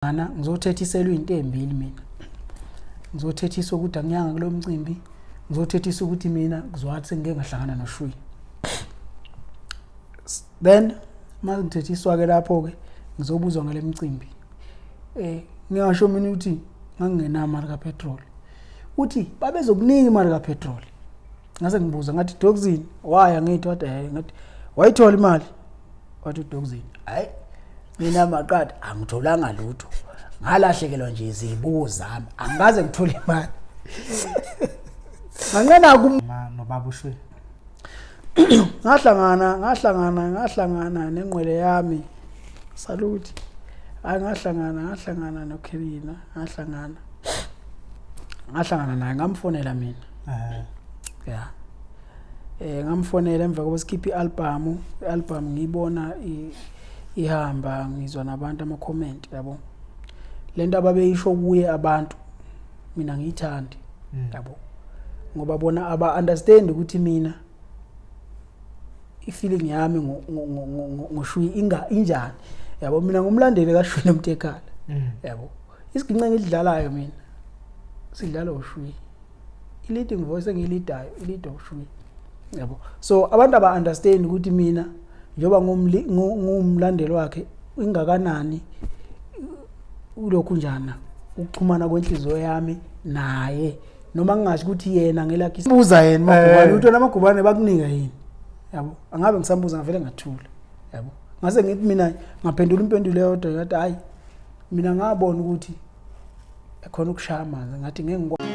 Ana ngizothethiselwa into ezimbilini mina. Ngizothethisa ukuthi angiyanga kulo mcimbi. Ngizothethisa ukuthi mina ngizwathi sengike ngahlangana noShwi. Then manje ngithethiswa ke lapho ke ngizobuzwa ngale mcimbi. Ngingasho mina ukuthi ngangena imali kapetrol. Uthi babezokunika imali kapetrol. Ngase ngibuza ngathi Dokuzini waya ngithi wathi ngathi wayithola imali. Wathi Dokuzini hayi mina maqadi angitholanga lutho. Ngalahlekelwa nje izibuko zami. Angikaze ngithole imali. Ngangena nobaba uShwi. Ngahlangana nenqwele yami. Saluti. Hayi ngahlangana noKevina, ngahlangana naye ngamfonela mina. Yeah. Ngamfonela emva kokuba sikhipha i-album ngiyibona ihamba ngizwa nabantu ama-comment yabo. Lento ababeyisho kuye abantu mina ngiyithandi yabo. Ngoba bona aba-understand ukuthi mina i-feeling yami ngoShwi injani yabo. Mina ngumlandeli kaShwi Nomtekala yabo. Isigince engidlalayo mina sidlala uShwi. I-leading voice engilidayo ilida uShwi yabo. So abantu aba-understand ukuthi mina njoba ngumlandeli wakhe ingakanani ulokhu njana ukuxhumana kwenhliziyo yami naye noma ngingasho ukuthi yena ngelakhe sibuza yena magubane uthi namagubane bakunika yini yabo. Angabe ngisambuza ngavele ngathula yabo. Ngase ngithi mina ngaphendula impendulo yodwa ngathi hayi mina ngabona ukuthi ekhona ukushaya amanzi ngathi ngeke ngikwazi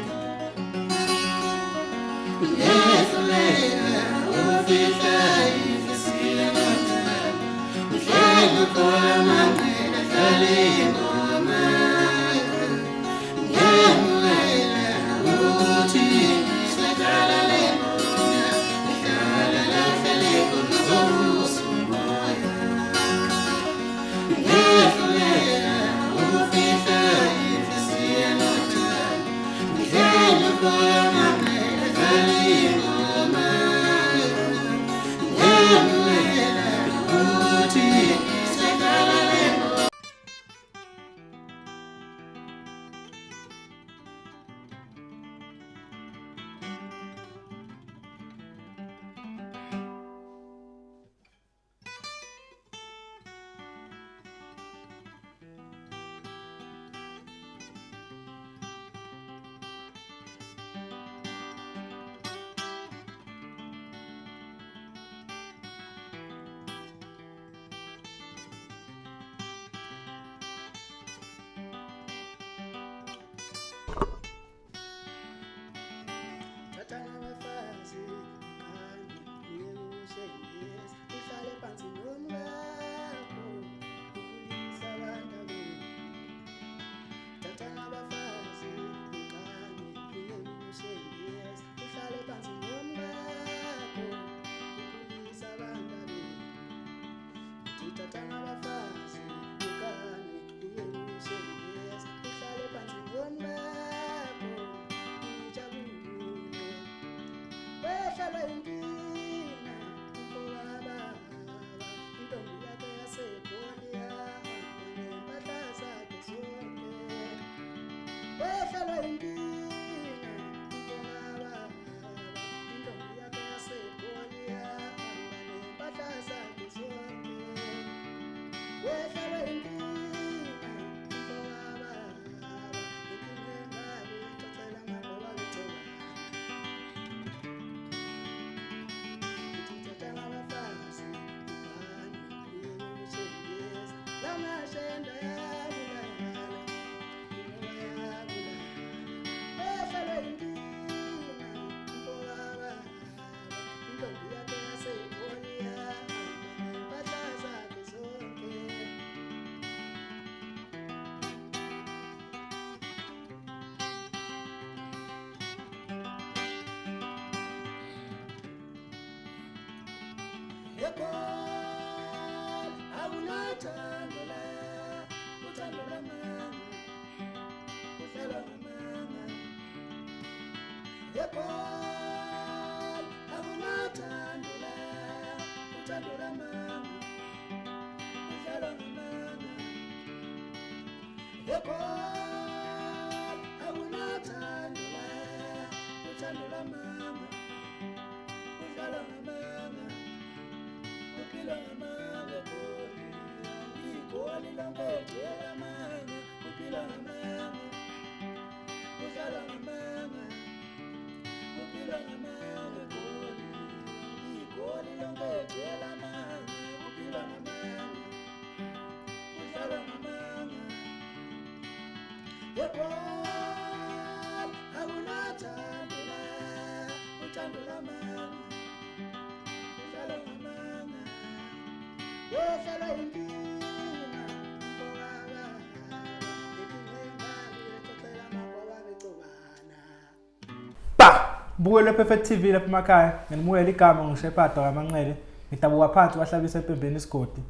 Buwele Perfect TV lapha emakhaya ngimuwela igama ngishephada kaManxele ngidabuka phansi wahlabisa empembeni isigodi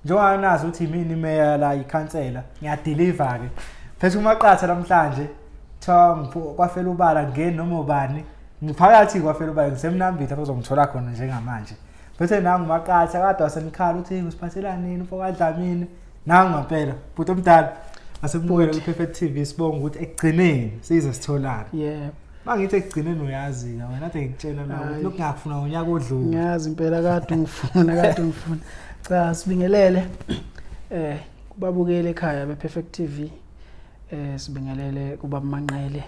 njengoba nazi ukuthi yimini imeya la ikhansela ngiyadeliver ke phethe umaqatha namhlanje kwafela ubala ngene noma ubani ngiphakathi kwafela ubala ngisemnambitha bazongithola khona njengamanje phethe nangu maqatha kade wasenikhala uthi usiphathelani nini ufaka Dlamini nangu ngempela but omdala asebuwele Perfect TV sibonga ukuthi ekugcineni size sitholana mangithi ekugcineni uyazi wena kade ngitshela la ukuthi lokhu ngiyakufuna ngonyaka odlule ngiyazi impela kade ngifuna cha sibingelele kubabukele ekhaya bePerfect TV sibingelele kuba Manxele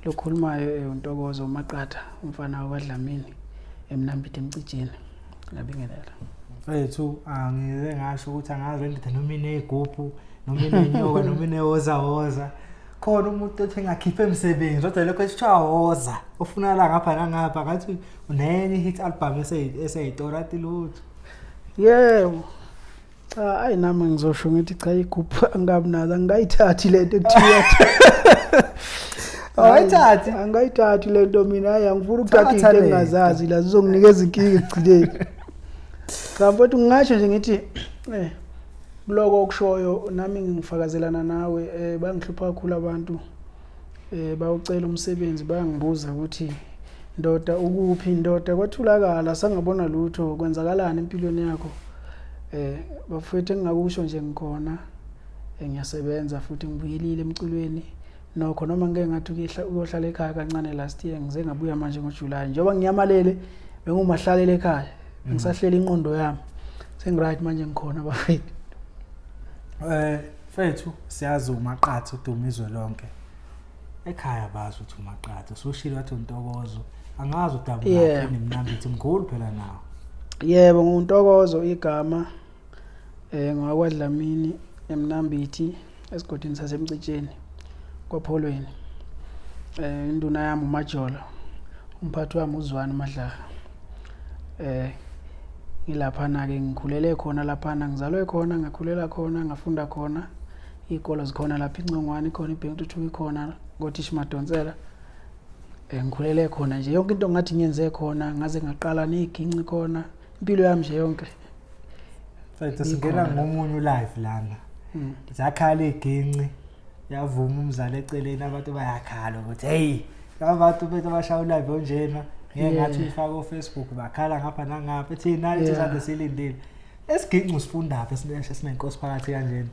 lokhulumayo uNtokozo uMaqatha umfana wakwaDlamini eMnambithe eMcijeni ngiyabingelela mfethu angize ngasho ukuthi angazi endithe noma ineguphu noma inenyoka noma inewoza khona umuntu othi engakhipha emsebenzi kodwa lokho esithiwa woza ufuna la ngapha nangapha ngathi unenye hit album eseyitora tilutho yebo cha ayinami ngizosho ngithi cha iguphu angabi nazo angayithathi lento ekuthiwa awayithathi angayithathi lento mina ayangifuna ukuthatha into engazazi la zizonginikeza inkinga ekugcineni cha mfowethu ngingasho nje ngithi bloko okushoyo nami ngifakazelana nawe bangihlupha kakhulu abantu bawucela umsebenzi bayangibuza ukuthi ndoda ukuphi ndoda kwathulakala sangabona lutho kwenzakalana empilweni yakho bafethu engingakusho nje ngikhona ngiyasebenza futhi ngibuyelile emculweni nokho noma ngeke ngathi uyohlala ekhaya kancane last year ngize ngabuya manje ngoJuly njengoba ngiyamalele bengumahlalele ekhaya ngisahlela inqondo yami sengiright manje ngikhona bafethu Fethu siyazi uMaqatha udumizwe lonke ekhaya bazi ukuthi uMaqatha soshilo wathi uNtokozo angazi udabu lapha eMnambithe mkhulu phela nawo yebo nguNtokozo igama ngakwaDlamini eMnambithe esigodini saseMcijeni kwaPholweni induna yami uMajolo umphathi wami uZwani Madlaha ngilapha na ke ngikhulele khona lapha na ngizalwe khona ngakhulela khona ngafunda khona ikolo zikhona lapha iNcongwane khona iBhekuthu ikhona ngoThishi Madonsela ngikhulele khona nje yonke into ngathi ngiyenze khona ngaze ngaqala neginci khona impilo yami nje yonke Fethu singena ngomunye live lana zakhala iginci yavuma umzali eceleni abantu bayakhala ukuthi hey abantu bethu bashaya live onjena ngathi ifaka ku Facebook bakhala ngapha nangapha ethi nayo sizade silindile esiginci usifunda apha sinenkosi phakathi kanjena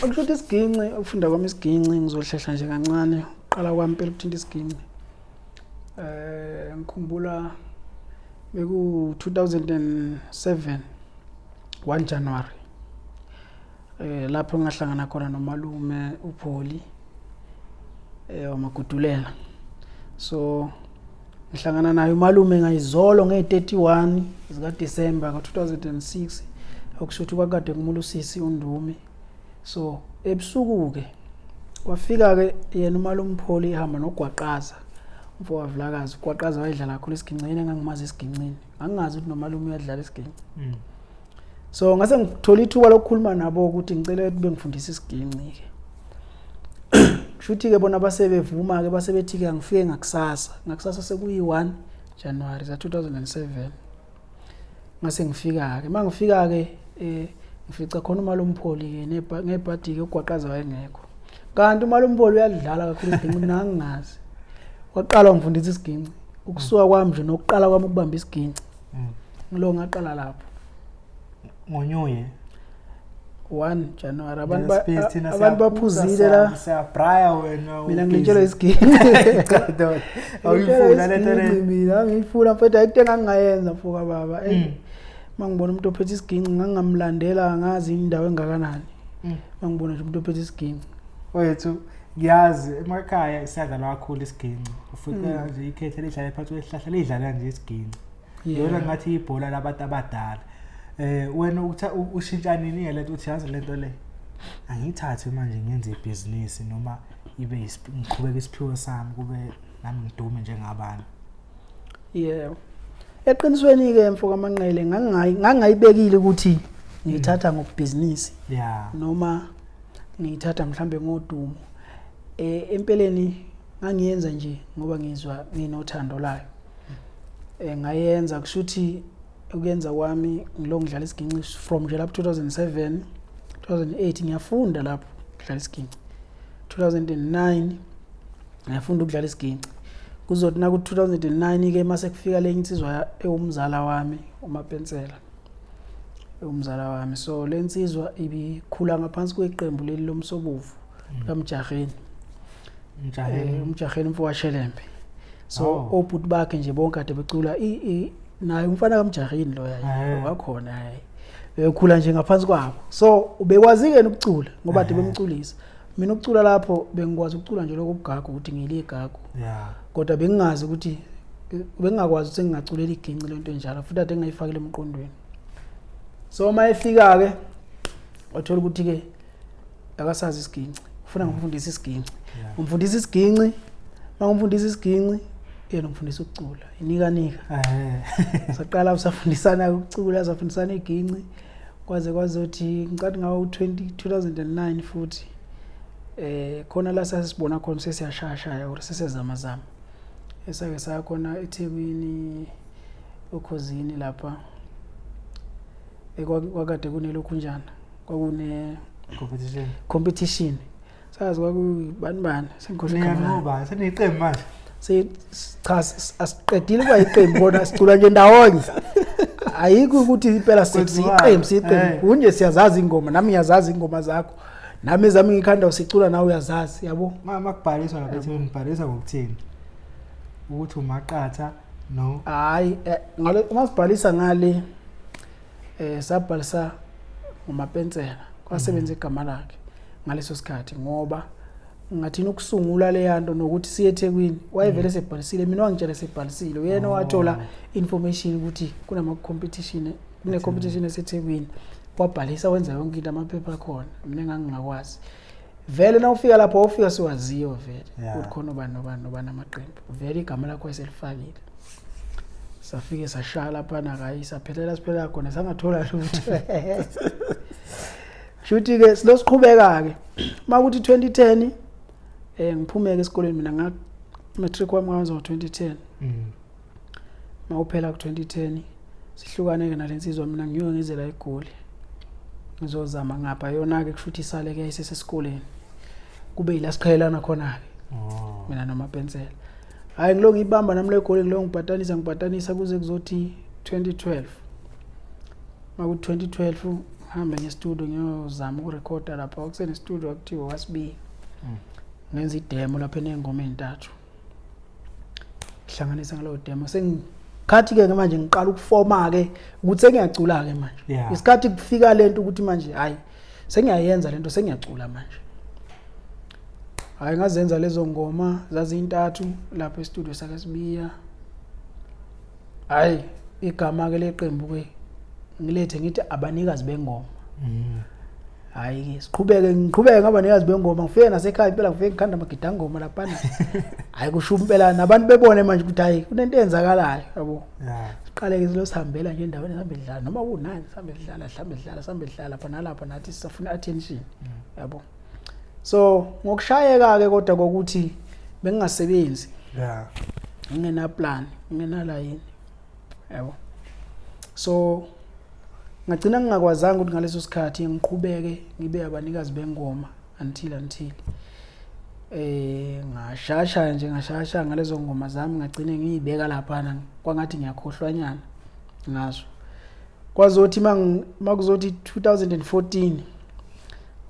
Akusho ukuthi isiginci ukufunda kwami isiginci ngizohlehla nje kancane uqala kwami impela ukuthinta isiginci ngikhumbula beku 2007 1 January lapho ngahlangana khona nomalume uPholi wamagudulela so ngihlangana naye umalume ngayizolo nge31 zika December ka2006 okushuthi kwakade kumula usisi uNdumi so ebusuku ke kwafika ke yena umalume uPholi ehamba noGwaqaza umfowabo waVlakazi uGwaqaza wayedlala kakhulu esigincini engangimazi esigincini angingazi ukuthi nomalume uyadlala esiginci so ngase ngithola ithuba lokukhuluma nabo ukuthi ngicela ukuthi bengifundise isiginci ke shuthi ke bona basebevuma ke basebethi ke ngifike ngakusasa sekuyi1 January za 2007 ngase ngifika ke mangifika ke ngifica khona umalume uPholi ke ngebhadi ke uGwaqaza wayengekho kanti umalume uPholi uyadlala kakhulu isiginci nangingazi waqala ngifundisa isiginci ukusuka kwami nje nokuqala kwami ukubamba isiginci ngilo ngaqala lapho ngonyuye 1 January abantu baphuzile la siyabraya wena mina ngitshela isigini awuyifuna lento le mina ngiyifuna mfethu ayikho engangayenza mfoka baba mangibona umuntu ophethe isiginci ngangamlandela ngazi indawo engakanani mangibona nje umuntu ophethe isiginci wethu ngiyazi emakhaya siyadlala kakhulu isiginci ufika nje ikhethe lidlala phakathi kwesihlahla lidlala nje isiginci yona ngathi ibhola labantu abadala wena ushintsha nini lento uthi yazi lento le angiyithathe manje ngenze ibhizinisi noma ibe ngiqhubeka isiphiwo sami kube nami ngidume njengabanye yebo eqinisweni ke mfoka amanqele ngangayibekile ukuthi ngithatha ngobhizinisi noma ngithatha mhlambe ngodumo empeleni ngangiyenza nje ngoba ngizwa nginothando layo ngayenza kushuthi ukuyenza kwami ngilo ngidlala isiginci from nje lapho 2007 2008 ngiyafunda lapho ngidlala isiginci 2009 ngiyafunda ukudlala isiginci kuzothi na ku 2009 ke mase kufika le insizwa eumzala wami uMapensela umzala wami so le insizwa ibikhula ngaphansi kweqembu leli lomsobovu kaMjaheni umjaheni mfowethu Shelembe so obhuti bakhe nje bonke ade becula naye umfana kaMjaheni lo yayi wakhona hayi bekhula nje ngaphansi kwabo so ubekwazi ke ukucula ngoba ade bemculisa mina ukucula lapho bengikwazi ukucula nje lokugagu ukuthi ngiligagu kodwa bengingazi ukuthi bengakwazi ukuthi ngingaculela iginci lento enjalo futhi ade ngayifakile emqondweni so mayefika ke wathola ukuthi ke akasazi isiginci ufuna ngimfundise isiginci umfundisa isiginci mangimfundisa isiginci yena umfundisa ukucula inika saqala usafundisana ukucula safundisana iginci kwaze kwazothi ngicathi ngawo 2009 futhi khona la sasibona khona sesiyashaya or sesezamazama esake sakhona eThekwini ukhosini lapha kwakade kunelokhunjana kwakune competition sazi kwakubani sengikhohle ngoba seniqembu manje cha asiqedile kuba iqembu bona sicula nje ndawonye ayikho ukuthi impela siqembu unje siyazazi ingoma nami ngiyazazi ingoma zakho nami ezami ngikhanda usicula nawe uyazazi yabo mama kubhaliswa lapha ethi ngibhalisa ngokuthini ukuthi umaqatha no hayi ngale uma sibhalisa ngale sabhalisa uMapensela kwasebenza igama lakhe ngaleso sikhathi ngoba ngathina ukusungula le yanto nokuthi siye eThekwini wayevele sebhalisile mina wangitshela sebhalisile uyena wathola information ukuthi kunama competition kune competition eseThekwini wabhalisa wenza yonke into amaphepha khona mina ngingakwazi vele na ufika lapho ufika siwaziyo vele ukuthi khona ubani amaqembu vele igama lakho eselifakile safike sashaya lapha nakayi saphelela siphela khona sangathola lutho shuthi ke silosiqhubeka ke makuthi 2010 ngiphumeke esikoleni mina nga matric wami ngazo 2010 mawuphela ku 2010 sihlukane ke nalensizwa mina ngiyo ngizela eGoli ngizozama ngapha yona ke kushuthi isale ke isesesikoleni kube ilasiqhelana khona ke mina noMapensela hayi ngilo ngibamba nami le eGoli ngilo ngibhatanisa kuze kuzothi 2012 makuthi 2012 hambe ngestudio ngiyozama ukurecorda lapha okusene studio akuthiwa wasibi ngenza idemo lapha enengoma ezintathu ihlanganisa ngalo demo sengikhathi ke manje ngiqala ukufoma ke ukuthi sengiyacula ke manje isikhathi kufika lento ukuthi manje hayi sengiyayenza lento sengiyacula manje hayi ngazenza lezo ngoma zazintathu lapha estudio sakasibiya hayi igama ke leqembu ke ngilethe ngithi abanikazi bengoma hayi ke ngiqhubeke ngabanikazi bengoma ngifike nasekhaya impela ngifike ngikhanda amagida ngoma lapha hayi kusho impela nabantu bebone manje ukuthi hayi kunento eyenzakalayo yabo siqale ke silosihambela nje endaweni sihambe dlala noma kunani sihambe dlala lapha nalapha nathi sisafuna attention yabo so ngokushayeka ke kodwa kokuthi bengingasebenzi ngingena plan ngingena line yabo so ngagcina ngingakwazanga ukuthi ngaleso sikhathi ngiqhubeke ngibe abanikazi bengoma until ngashasha ngalezo ngoma zami ngagcine ngiyibeka lapha kwangathi ngiyakhohlwanyana ngazo kwazothi makuzothi 2014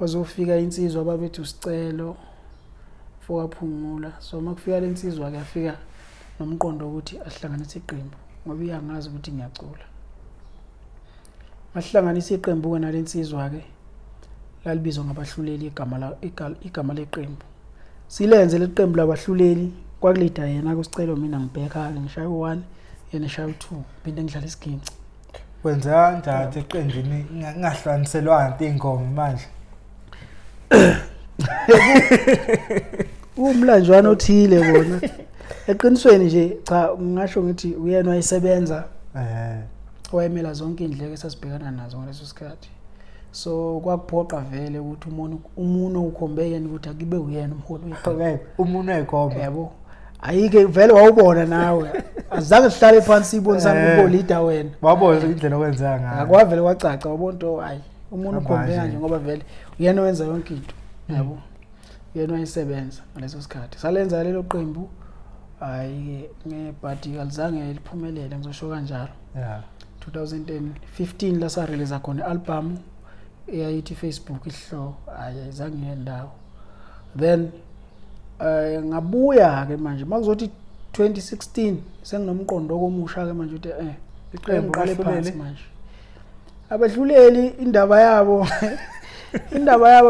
wazofika insizwa babethu sicelo fokaphumula. So makufika lensizwa ke afika nomqondo ukuthi ahlanganise iqembu ngoba iyangazi ukuthi ngiyacula. Mahlanganisa iqembu ke nalensizwa ke lalibizwa ngabahluleli igama leqembu. Silenze leqembu labahluleli kwakulida yena kusicelo mina ngibheka ngishaya u1 yena shaya u2 phinde ngidlala isiginci. Wenza kanjani eqenjini ngahlaniselwana ingoma manje? Umlanjwana othile bona. Eqinisweni nje cha ngisho ngithi uyena wayesebenza wayemela zonke indleko esasibhekana nazo ngaleso sikhathi. So kwakuphoqa vele ukuthi umuntu ukhombeke ukuthi akibe uyena umholi weqembu. Umuntu ekhomba. Yebo. Ayike vele wawubona nawe. Azange sihlale phansi ibonisana ukuba leader wena. Wabona indlela owenza ngayo. Akwavele kwacaca wabonto hayi umuntu ukhombeka nje ngoba vele uyena wenza yonke into. Yebo. Uyena wayesebenza ngaleso sikhathi. Salenza lelo qembu hayi ngebhadi alizange liphumelele ngizosho kanjalo. 2015 la sa release khona album eyayithi Facebook ihlo ayizange ngendawo. Then ngabuya ke manje makuzothi 2016 senginomqondo omusha ke manje uthi iqembu qale phansi manje. Abadluleli indaba yabo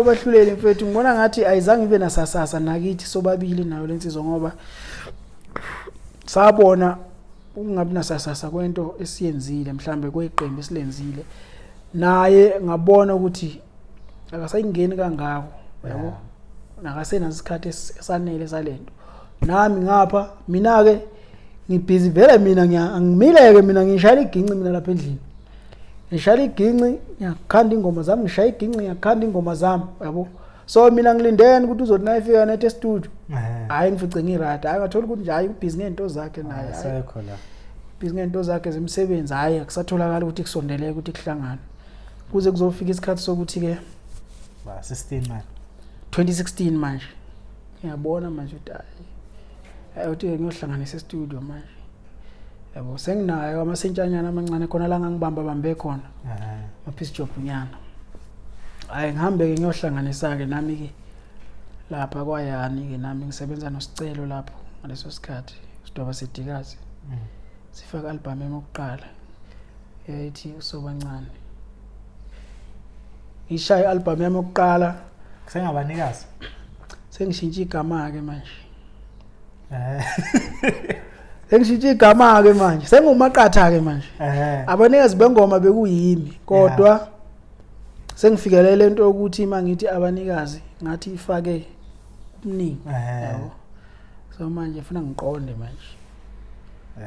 abahluleli mfethu ngibona ngathi ayizange ibe nasasasa nakithi sobabili nayo lensizwa ngoba sabona ungabi nasasasa kwento esiyenzile mhlambe kweqembu esilenzile naye ngabona ukuthi akasayingeni kangako yabo nakasena isikhathi esanele salento nami ngapha mina ke ngibhizi vele mina ngiyangimileke mina ngishaya iginci mina lapha endlini ngishaya iginci ngiyakhanda ingoma zami ngishaya iginci ngiyakhanda ingoma zami yabo so mina ngilindeni ukuthi uzothi nayifika net studio hayi ngifice ngirada hayi ngathola ukuthi nje hayi ubhizi ngento zakhe naye asekho la ubhizi ngento zakhe zemsebenzi hayi akusatholakala ukuthi kusondeleke ukuthi kuhlangana kuze kuzofika isikhathi sokuthi ke ba 16 manje 2016 manje ngiyabona manje ukuthi hayi uthi ngiyohlanganisa studio manje yabo senginayo amasentshanyana amancane khona la ngangibambe khona maphisi job unyana hayi ngihambe ke ngiyohlanganisa ke nami ke lapha kwayani ke nami ngisebenza nosicelo lapho ngaleso sikhathi sidoba sidikazi sifaka album emokuqala eyayithi usobancane ishaya album yami yokuqala kusengabanikazi sengishintshe igama ke manje sengishintshe igama ke manje sengumaqatha ke manje abanikazi bengoma bekuyimi kodwa sengifikelele into ukuthi mangithi abanikazi ngathi ifake umningi yabo so manje ufuna ngiqonde manje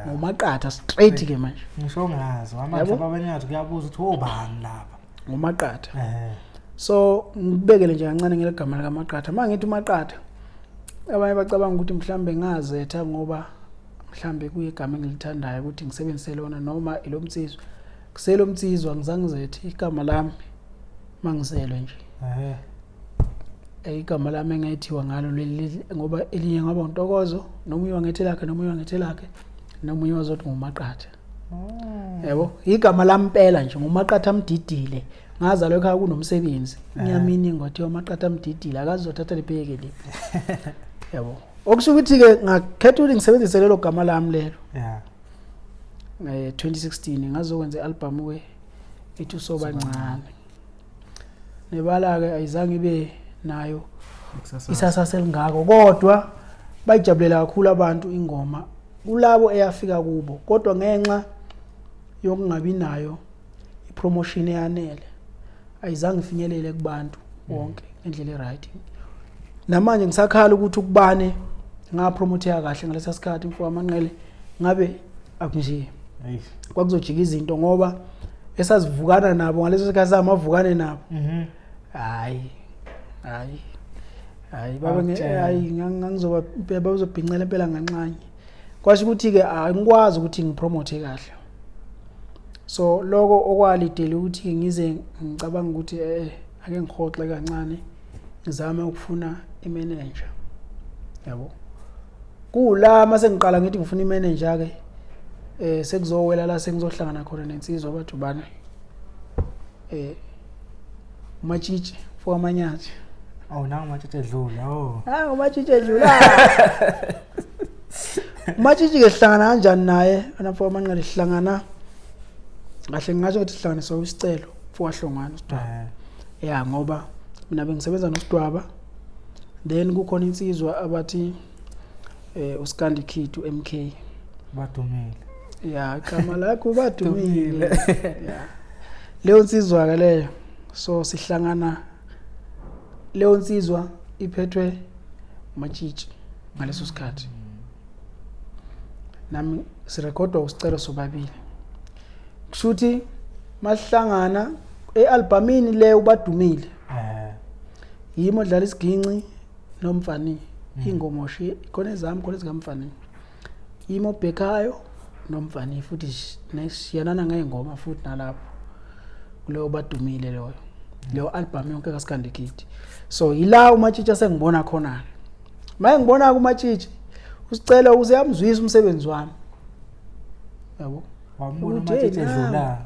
ngumaqatha straight ke manje ngisho ngazi amanje abanikazi kuyabuza ukuthi obani lapha ngumaqatha so ngibekele nje kancane ngeligama likaMaqatha mangithi uMaqatha abanye bacabanga ukuthi mhlambe ngazetha ngoba mhlambe kuyigama engilithandayo ukuthi ngisebenzise lona noma ilomtsizwa kuselo mtsizwa ngizangizethe igama lami mangizelwe nje igama lami engayithiwa ngalo leli ngoba elinye ngaba uNtokozo nomunye wangethe lakhe nomunye wangethe lakhe nomunye wazothi nguMaqatha yebo igama lampela nje nguMaqatha Mdidile ngazalwa ekhaya kunomsebenzi ngiyamini ngothi uMaqatha Mdidile akazothatha libheke liphi yabo okusho ukuthi ke ngakhetha ukuthi ngisebenzise lelo gama lami lelo 2016 ngazokwenza ialbum we ethi usobancane nebala ke ayizange ibe nayo isasasa elingako kodwa bayijabulela kakhulu abantu ingoma kulabo eyafika kubo kodwa ngenxa yokungabi nayo ipromotion eyanele ayizange ifinyelele kubantu bonke endlela eright namanje ngisakhala ukuthi ukubane ngapromotea kahle ngalesa sikhathi mfowethu amanqele ngabe akunje kwakuzojika izinto ngoba esazivukana nabo ngaleso sikhathi samavukane nabo hayi baba hayi ngangizoba bazobhincela impela nganxanye kwasho ukuthi ke angikwazi ukuthi ngipromote kahle so lokho okwalidela ukuthi ngize ngicabanga ukuthi ake ngihoxe kancane ngizame ukufuna imanager yabo kula mase ngiqala ngithi ngifuna imanager ke sekuzowela la sengizohlangana khona nensizwa bathu bana uMatshitshi for amanyathi nangu matshitshi edlula umatshitshi edlula umatshitshi ke sihlangana kanjani naye for amanqele sihlangana kahle ngingathi ukuthi sihlanganiswa isicelo for Hlongwane uSidwaba ngoba mina bengisebenza noSidwaba then kukhona insizwa abathi uSkandi Kid uMK badumile igama lakho badumile leyo nsizwa ke leyo so sihlangana leyo nsizwa iphethwe umatshitshi ngaleso sikhathi nami sirekhodwa usicelo sobabili kushuthi masihlangana ealbumini le ubadumile yimo dlala isiginci nomfani ingomoshe khona ezami khona ezikamfani yimo bhekayo nomfani futhi nesiyanana ngengoma futhi nalapho kuleyo badumile leyo album yonke kaSkandi Kid so yila umatshitshi sengibona khona maye ngibona umatshitshi usicela useyamzwisa umsebenzi wami yabo wambona matshitshi edlula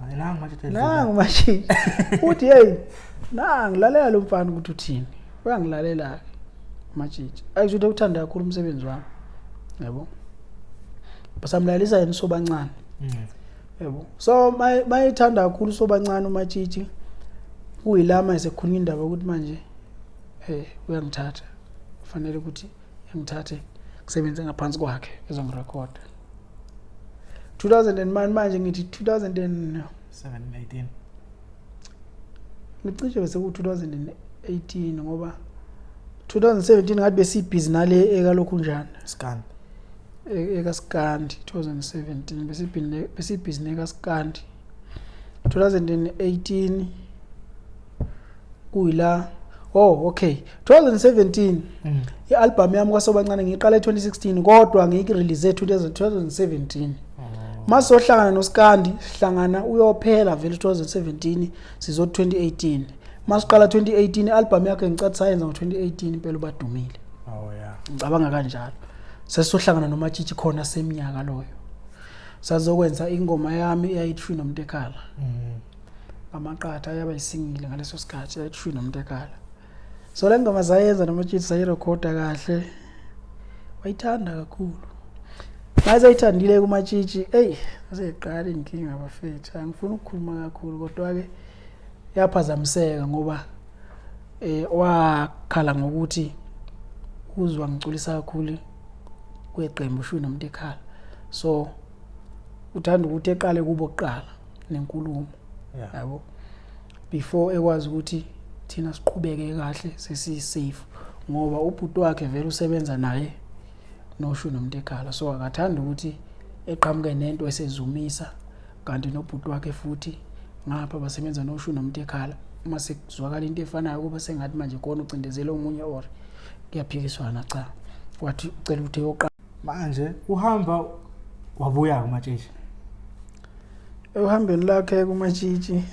nangu matshitshi uthi hey ngilalela lo mfana ukuthi uthini uyangilalela matshitshi ayisho uthanda kakhulu umsebenzi wami yabo basamlalisa yena sobancane yabo so mayithanda kakhulu sobancane umatshitshi kuyilama esekhuluma indaba ukuthi manje uyangithatha kufanele ukuthi ngithathe kusebenze ngaphansi kwakhe ezongirecorda 2000 manje ngithi 2018 ngicishe bese ku 2018 ngoba 2017 ngathi besibhizi nale ekalokhu njani Skandi ekaSkandi 2017 besibhizi nekaSkandi 2018 kuyila okay 2017 ialbum yami kwasobancane ngiqala e2016 kodwa ngiyirelease 2017 masohlangana noSkandi sihlangana uyophela vele 2017 sizo 2018 masiqala 2018 ialbum yakhe ngicathi sayenza ngo2018 impela ubadumile ngicabanga kanjalo sesizohlangana nomatshitshi khona seminyaka loyo sazokwenza ingoma yami eyayithi nomtekhala amaqatha yaba isingile ngaleso sikhathi eyayithi nomtekhala so le ngoma zayenza nomatshitshi sayirekhoda kahle wayithanda kakhulu mase ayithandile kumatshitshi aseqala inkinga bafethu angifuni ukukhuluma kakhulu kodwa ke yaphazamiseka ngoba wakhala ngokuthi uzwa ngiculisa kakhulu kweqembu usho nomtekhala so uthanda ukuthi eqale kubo kuqala nenkulumo yabo before ekwazi ukuthi thina siqhubeke kahle sesi safe ngoba ubhuti wakhe vele usebenza naye nosho nomtekhala so akathanda ukuthi eqhamuke nento esezumisa kanti nobhuti wakhe futhi ngapha basebenza nosho nomtekhala uma sekuzwakala into efanayo kuba sengathi manje khona ucindezela omunye or kuyaphikiswana cha wathi ucela ukuthi yoqa manje uhamba wabuya kumatshitshi ehambeni lakhe kumatshitshi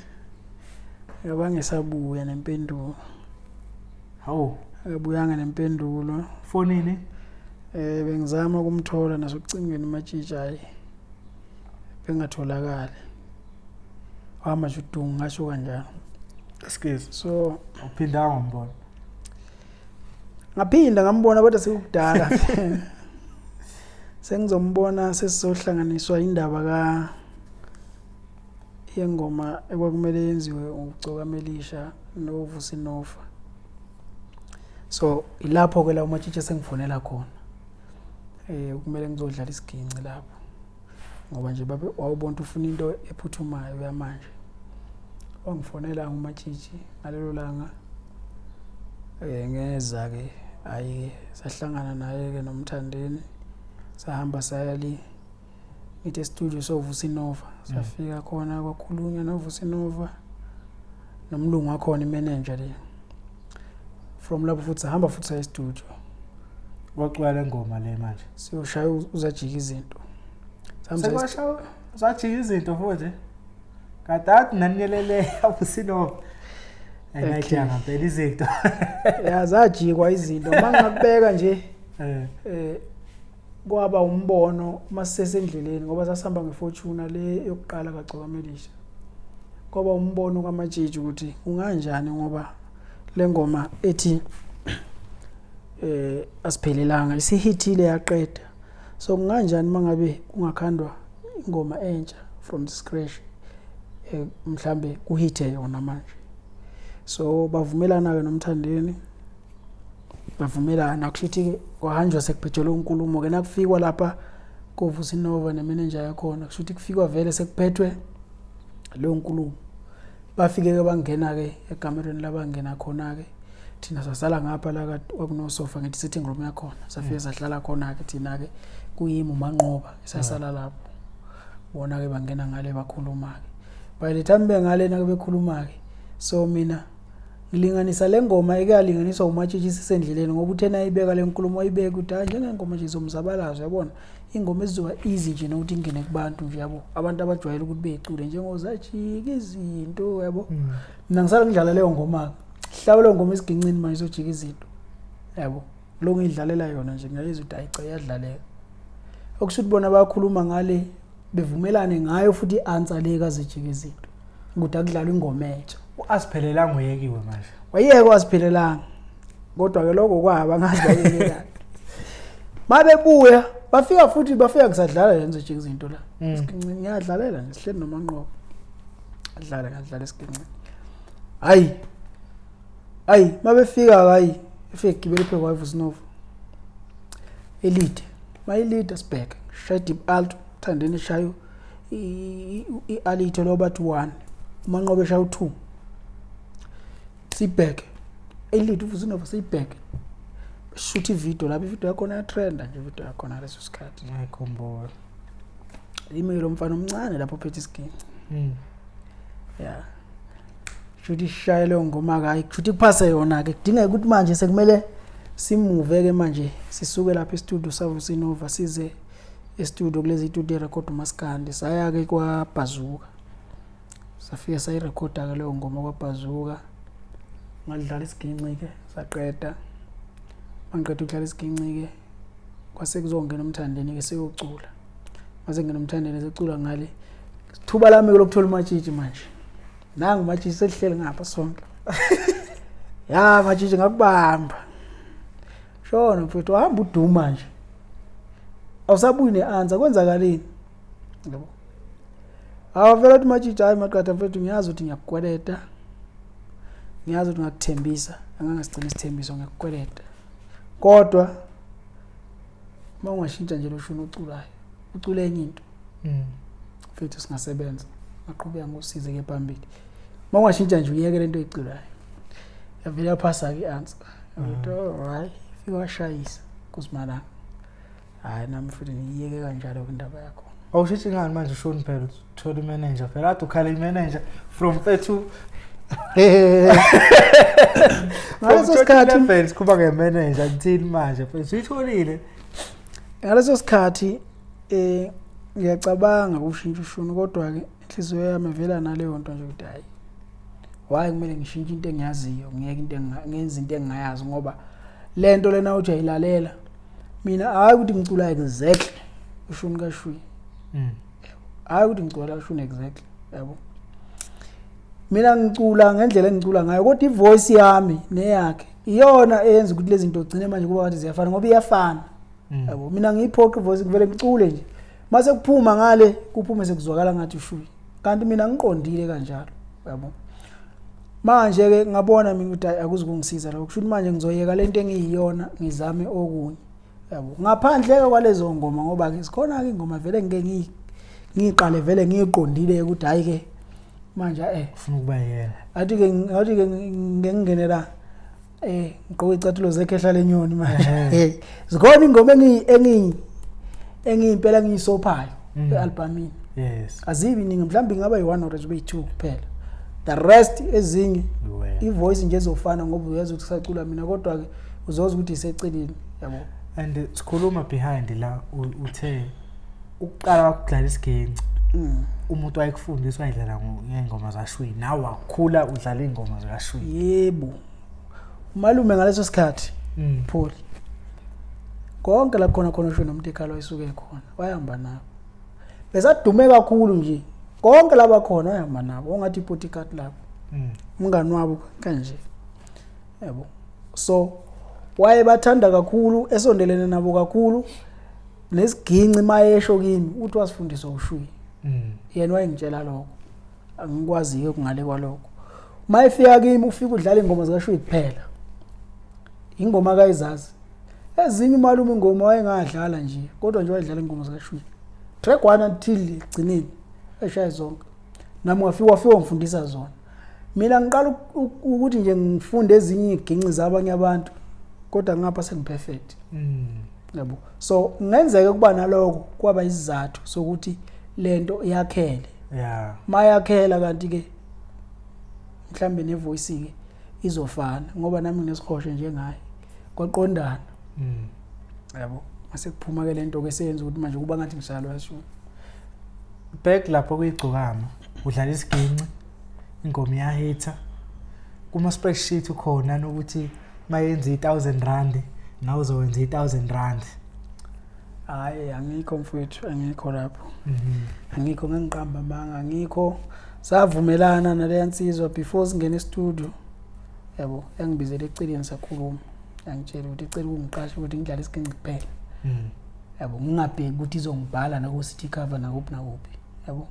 yabangesabuya nempendulo akabuyanga nempendulo fonini bengizama ukumthola nasokucingweni matshitshi hayi bengatholakala wamanje udungu ngasho kanjalo excuse so uphinda ngombona ngaphinda ngambona kodwa sekudala sengizombona sesizohlanganiswa indaba yengoma ekwakumele yenziwe uGcoka Melisha noVusi Nova so ilapho ke la umatshitshi sengifonela khona kumele ngizodlala isiginci lapho ngoba nje babe wawubona ufuna into ephuthumayo yamanje wangifonela umatshitshi ngalelo langa ngeza ke ayi sahlangana naye ke nomthandeni sahamba sayali ngithi studio soVusi Nova safika khona kwakhulunywa noVusi Nova nomlungu wakhona imanager le from lapho futhi sahamba futhi saya studio wacwala le ngoma le manje siyoshaya uzajika izinto sekwashaya uzajika izinto futhi kadade naniyelele uVusi Nova ayithanga phela izinto yazajikwa izinto mangakubeka nje kwaba umbono masisendleleni ngoba sasihamba ngefortuna le yokuqala kaGcoka Melisha kwaba umbono kamatshitshi ukuthi kunganjani ngoba lengoma ethi asiphelelanga isihitile yaqeda. So kunganjani mangabe kungakhandwa ingoma entsha from scratch mhlambe kuhithe yona manje. So bavumelana ke noMthandeni, bavumelana kushuthi ke kwahanjwa sekuphethelwe uNkulumo ke nakufikwa lapha kovusa iNova nemanager yakhona kushuthi kufikwa vele sekuphethwe lo Nkulumo. Bafike ke bangena ke ekamereni labangena khona ke thina sasala ngapha la kwakunosofa ngithi sitting room yakhona safike sahlala khona ke thina ke kuyimi uManqoba sasala lapho bona ke bangena ngale bakhuluma ke by the time bengalena ke bekhuluma ke so mina ngilinganisa lengoma ekalinganiswa uMatshitshi sisendleleni ngoba uthena ayibeka lenkulumo ayibeka ukuthi njengengoma nje zomzabalazo yabona ingoma ezizoba easy nje nokuthi ingene kubantu nje yabo abantu abajwayele ukuthi becule njengozajika izinto yabo. Mina ngisala ngidlala leyo ngoma hlawe leyo ngoma isigincini manje izojika izinto yabo lo ngidlalela yona nje ngiyayizwa ukuthi ayicha iyadlaleka okushuthi bona bayakhuluma ngale bevumelane ngayo futhi answer le kazijika izinto ukuthi akudlalwa ingoma entsha. Asiphelelanga uyekiwe manje. Wayeke wasiphelelanga. Kodwa ke lokho kwaba ngazi bayekela. Mabebuya bafika futhi bafika kusadlala yenze nje izinto la. Isigincini ngiyadlalela nje sihleli noManqoba. Ngadlala isigincini. Hayi mabefika hayi efike gibele phe kwavusa iNova. Elite. Mayilite sibheke. Shaya deep alto Thandeni shayo i-alito lo bathi 1. uManqoba eshaya u2. Sibheke elite uvusa iNova sibheke shoot ivideo lapha ivideo yakhona ya trend nje ivideo yakhona leso sikhathi ngiyakhumbula imelo umfana omncane lapho phethe isigini yeah shoot ishaye leyo ngoma kayi shoot kuphase yona ke kudinga ukuthi manje sekumele simove ke manje sisuke lapha e-studio savusa iNova size e-studio kulezi studio record uMaskandi saya ke kwa Bhazuka safika sayirecorda ke leyo ngoma kwa Bhazuka ngadlala isiginci ke saqeda mangiqeda ukudlala isiginci ke kwase kuzongena uMthandeni ke seyocula mase ngena uMthandeni secula ngale sithuba lami lokuthola uMatshitshi manje nangu uMatshitshi selihleli ngapha sonke ya Matshitshi ngakubamba shona mfethu hamba uduma manje awusabuyi neanswer kwenzakaleni yabo awuvela uthi Matshitshi hayi maqatha mfethu ngiyazi ukuthi ngiyakukweleta ngiyazi ukuthi ngakuthembisa angangasigcina isithembiso ngekukweleta kodwa mawungashintsha nje lo shuni uculayo ucule enye into mfethu singasebenza aqhubeka ngosize ke phambili mawungashintsha nje uyeke lento oyiculayo yavela phasa ke answer uthi hayi fika washayisa kusimalanga hayi nami futhi ngiyeke kanjalo indaba yakho awushithi ngani manje ushoni phela uthola imanager phela athi ukhala imanager from fethu ngaleso sikhathi fans kuba ngemanager until manje phela uyitholile ngaleso sikhathi ngiyacabanga ukushintsha ushuni kodwa ke inhliziyo yami vela naleyo nto nje ukuthi hayi why kumele ngishintshe into engiyaziyo ngiyeke into ngenza into engingayazi ngoba lento lena uthi ayilalela mina hayi ukuthi ngicula exactly ushuni kaShwi hayi ukuthi ngicula ushuni exactly yabo mina ngicula ngendlela engicula ngayo kodwa ivoice yami neyakhe iyona eyenza ukuthi lezi zinto gcine manje kuba ngathi ziyafana ngoba iyafana yabo mina ngiyiphoqa ivoice kuvele ngicule nje mase kuphuma ngale kuphume sekuzwakala ngathi uShwi kanti mina ngiqondile kanjalo yabo manje ke ngabona mina ukuthi akuzukungisiza lokho kusho manje ngizoyeka lento engiyiyona ngizame okunye yabo ngaphandle kwalezo ngoma ngoba ke sikhona ke ingoma vele ngeke ngiqale vele ngiyiqondile ukuthi hayi ke manje ufuna ukuba yena athi ke ngengenela ngqoke icathulo zekhe ehlala enyoni manje zikhona ingoma engiyimpela ngiyisophayo ealbumini yes azibi ningi mhlawumbe ngaba yi1 or zibe yi2 kuphela the rest ezinye ivoice nje ezofana ngoba uyazi ukuthi sacula mina kodwa ke uzoza ukuthi iseceleni yabo and sikhuluma behind la uthe uqala ukudlala isiginci umuntu wayekufundiswa ayidlala ngengoma zaShwi nawe wakhula udlala ingoma zikaShwi yebo umalume ngaleso sikhathi Paul konke la khona uShwi noMtekalo ayisuke khona wayahamba nabo besadume kakhulu nje konke laba khona wayahamba nabo ongathi iPorticat lapho umngani wabo kanje yabo. So waye bathanda kakhulu esondelene nabo kakhulu nesiginci mayesho kimi uthi wasifundiswa uShwi. Yena wayengitshela lokho. Angikwazi ukungale kwalokho. Mayefika kimi ufika udlala ingoma zikaShwi kuphela. Ingoma kayizazi. Ezinye malume ingoma wayengadlala nje kodwa nje wayedlala ingoma zikaShwi. Track 1 until igcineni eshaya zonke. Nami wafika ngifundisa zona. Mina ngiqala ukuthi nje ngifunde ezinye iginci zabanye abantu kodwa ngapha sengiperfect. Yabo. So ngenzeke kuba naloko kwaba isizathu sokuthi lento iyakhele. Yeah. Mayakhela kanti ke mhlambe nevoice ke izofana ngoba nami nesikhoshe njengaye. Kwaqondana. Yabo. Mase kuphuma ke lento ke senza ukuthi manje kuba ngathi ngishalo yasho. Back lapho kuyigcokama udlala isiginci ingoma iyahitha kuma spreadsheet ukhona nokuthi mayenza 1000 rand nawe uzowenza 1000 rand. Hayi angikho mfowethu angikho lapho. Angikho ngiqamba manga angikho savumelana nale yansizwa before singena e-studio. Yabo engibizele eceleni sakhuluma. Angitshela ukuthi ecela ukungiqasha ukuthi ngidlale isiginci kuphela. Yabo ngingabheki ukuthi izongibhala na ku city cover nakuphi nakuphi. Yabo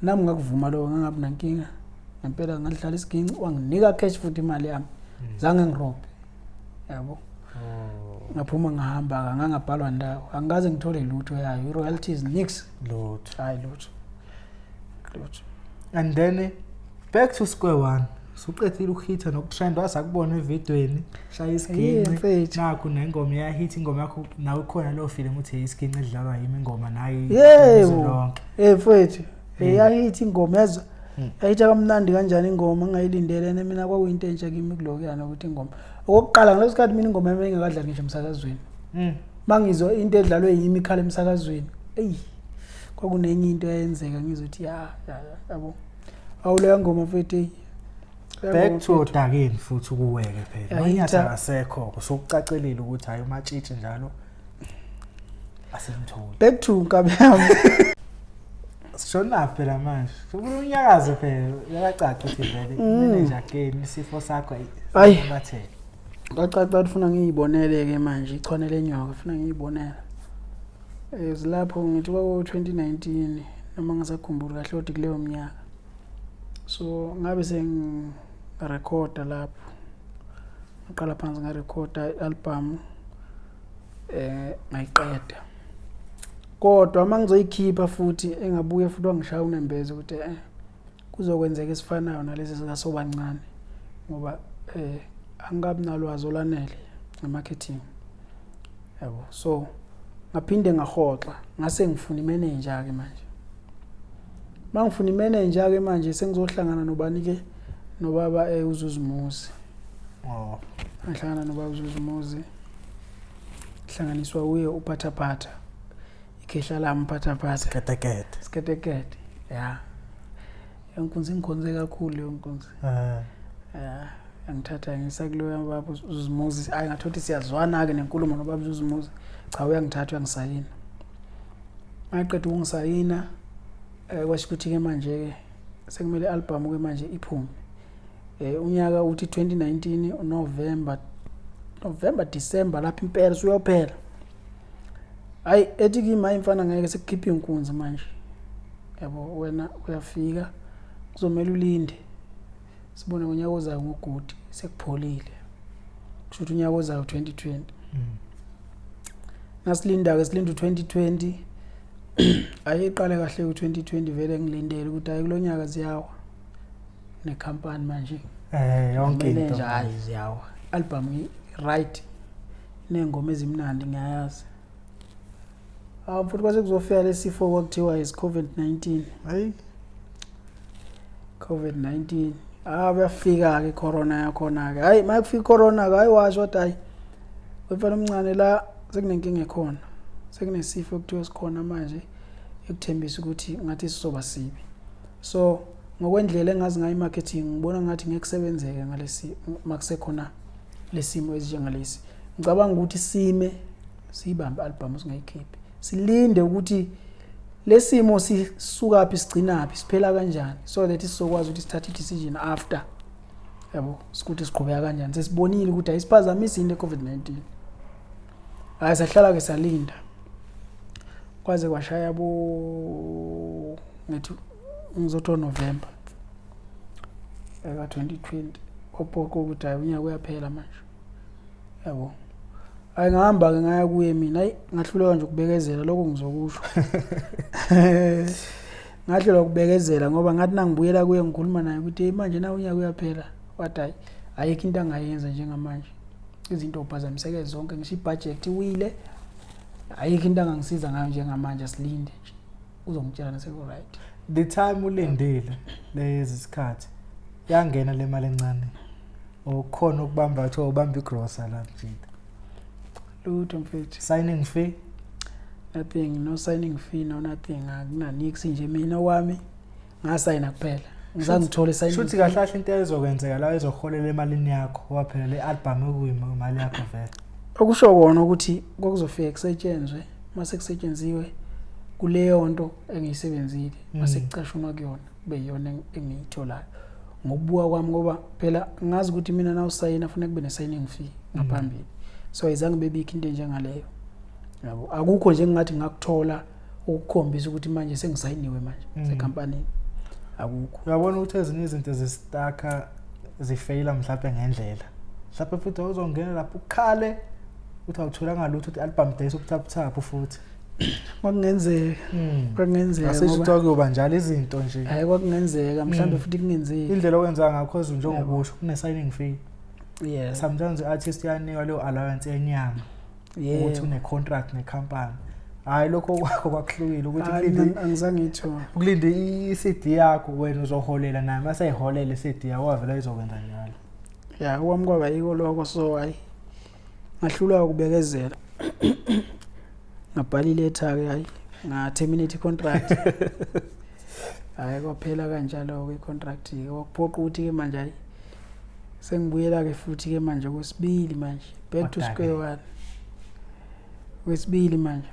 nami ngakuvuma lo ngangabi nankinga ngempela ngadlala isiginci wanginika cash futhi imali yami zange ngirobhe. Yabo ngaphuma ngahamba ngangabhalwa ndawo angikaze ngithole lutho yayo royalties nix Lord. hayi lutho. And then back to square one. Suqedile ukuhitha nokutrend wasakubona evidweni shaya isiginci nakho nengoma yahit ingoma yakho nawe khona lo film uthi isiginci edlalwa yimi ingoma nayi lonke. Mfowethu yahit ingoma yazo yayitha kamnandi kanjani ingoma ngayilindele mina kwakuyinto entsha kimi kulokuyana ukuthi ingoma okokuqala ngalesikhathi mina ingoma yami engakadlali ngisho emsakazweni. Mangizwa into edlalwe yimi ikhala emsakazweni kwakunenye into eyenzeka ngizothi yabo awuleya ngoma mfethu. Back to Dageni futhi ukuweke phela manyatha akasekho kusokucacelile ukuthi hayi umatshitshi njalo asemtholi. Back to Nkabi yami. Sishona phela manje unyakaze phela yacaca ukuthi vele manager game isifo sakho ayibathele. Qacaca ufuna ngiyibonele ke manje ichonele enyoka ufuna ngiyibonela. Zilapho ngithi kwa 2019 noma ngisakhumbula kahle ukuthi kuleyo mnyaka. So ngabe sengirecorda lapho. Ngaqala phansi ngarecorda i-album ngayiqeda. Kodwa mangizoyikhipha futhi engabuye futhi wangishaya unembeze ukuthi kuzokwenzeka isifanayo nalezi zikaSobancane ngoba angabi nalwazi olanele ngemarketing. Yabo. So ngaphinde ngahoxa ngase ngifuna imanager ke manje. Mangifuna imanager ke manje sengizohlangana nobani ke nobaba uZuzimuzi. Ngihlangana nobaba uZuzimuzi. Hlanganiswa uye uphathaphatha. Ikhehla lami phathaphatha. Sketekete. Yeah. Yonkunzi ngikhonze kakhulu yonkunzi. Angithatha ngisakuloya baba uZuzimuzi ayingathothi siyazwana ke nenkulumo nobaba uZuzimuzi. Cha uyangithatha uyangisayina. Maqedwe ungisayina kwasho ukuthi ke manje ke sekumele album ke manje iphume. Unyaka uthi 2019 November December lapha impela uyophela. Hayi ethi kimi hayi mfana ngeke sikukhiphe inkunzi manje. Yabo wena uyafika kuzomela ulinde. Sibone unyaka ozayo ngogudi sekupholile. Kusho ukuthi unyaka ozayo 2020. Nasilinda ke silinda 2020. Ayiqale kahle u2020 vele ngilindele ukuthi hayi kulonyaka ziyawa nekhampani manje yonke into hayi ziyawa album right nengoma ezimnandi ngiyayazi futhi kwase kuzofika lesifo kwakuthiwa is COVID-19 hayi COVID-19 bayafika ke corona yakhona ke hayi mayifika corona ke hayi washo ukuthi hayi wefana omncane la sekunenkinga ekhona sekunesifo ekuthiwa sikhona manje ekuthembisa ukuthi ngathi sizoba sibi. So ngokwendlela engazi ngayi marketing ngibona ngathi ngeke kusebenzeke ngalesi makusekhona lesimo ezinjengalesi. Ngicabanga ukuthi sibambe album singayikhiphi. Silinde ukuthi lesimo sisuka phi sigcina phi siphela kanjani so that sizokwazi ukuthi sithathe decision after yabo sikuthi siqhubeka kanjani sesibonile ukuthi ayisiphazamisi into COVID-19 hayi sahlala ke salinda kwaze kwashaya ngithi ngizothi November eka 2020 opoko ukuthi hayi unyaka uyaphela manje yabo ayingahamba ke ngaya kuye mina hayi ngahluleka nje ukubekezela lokho ngizokusho ngahluleka ukubekezela ngoba ngathi nangibuyela kuye ngikhuluma naye ukuthi manje na unyaka uyaphela wathi hayi ayikho into angayenza njengamanje izinto uphazamiseke zonke ngisho ibudget iwile ayikho into angangisiza ngayo njengamanje silinde nje uzongitshela naseku right the time ulindile lezi sikhathi yangena le mali encane okhona ukubamba athi ubamba igrocer la njita lutho mfethu signing fee nothing no signing fee no nothing akunaniksi nje mina wami ngasayina kuphela ngizangithola signing futhi kahle into ezokwenzeka la ezoholela emalini yakho waphela le album ekuyimali yakho vele okusho kona ukuthi kokuzofika kusetshenzwe mase kusetshenzwe kuleyo nto engiyisebenzile mase kucashunwa kuyona kube yiyona engiyitholayo ngokubuka kwami ngoba phela ngazi ukuthi mina na usayina ufuna kube ne signing fee ngaphambili so ayizange bebikho into njengaleyo yabo akukho nje ngathi ngakuthola ukukhombisa ukuthi manje sengisayiniwe manje secompany akukho uyabona ukuthi ezinye izinto zistaka zifaila mhlawumbe ngendlela mhlawumbe futhi uzongena lapho ukhale uthi awuthola ngalutho ukuthi album days ukuthaphutaphu futhi kwakungenzeka asizithola kuba njalo izinto nje hayi kwakungenzeka mhlawumbe futhi kungenzeki indlela okwenza ngakho njengokusho kune signing fee yeah sometimes artist yanikwa leyo allowance yenyanga ukuthi une contract ne company hayi lokho kwakho kwakuhlukile ukuthi kulinde angizange ngitho ukulinde i-CD yakho wena uzoholela naye mase eholele i-CD yakho wavela izokwenza njalo yeah kwami kwaba yiko lokho so hayi ngahlulwa ukubekezela ngabhala iletter ke hayi nga terminate contract hayi kwaphela kanjalo ke contract ke wakuphoqa ukuthi ke manje hayi sengibuyela ke futhi ke manje kwesibili manje back to square one kwesibili manje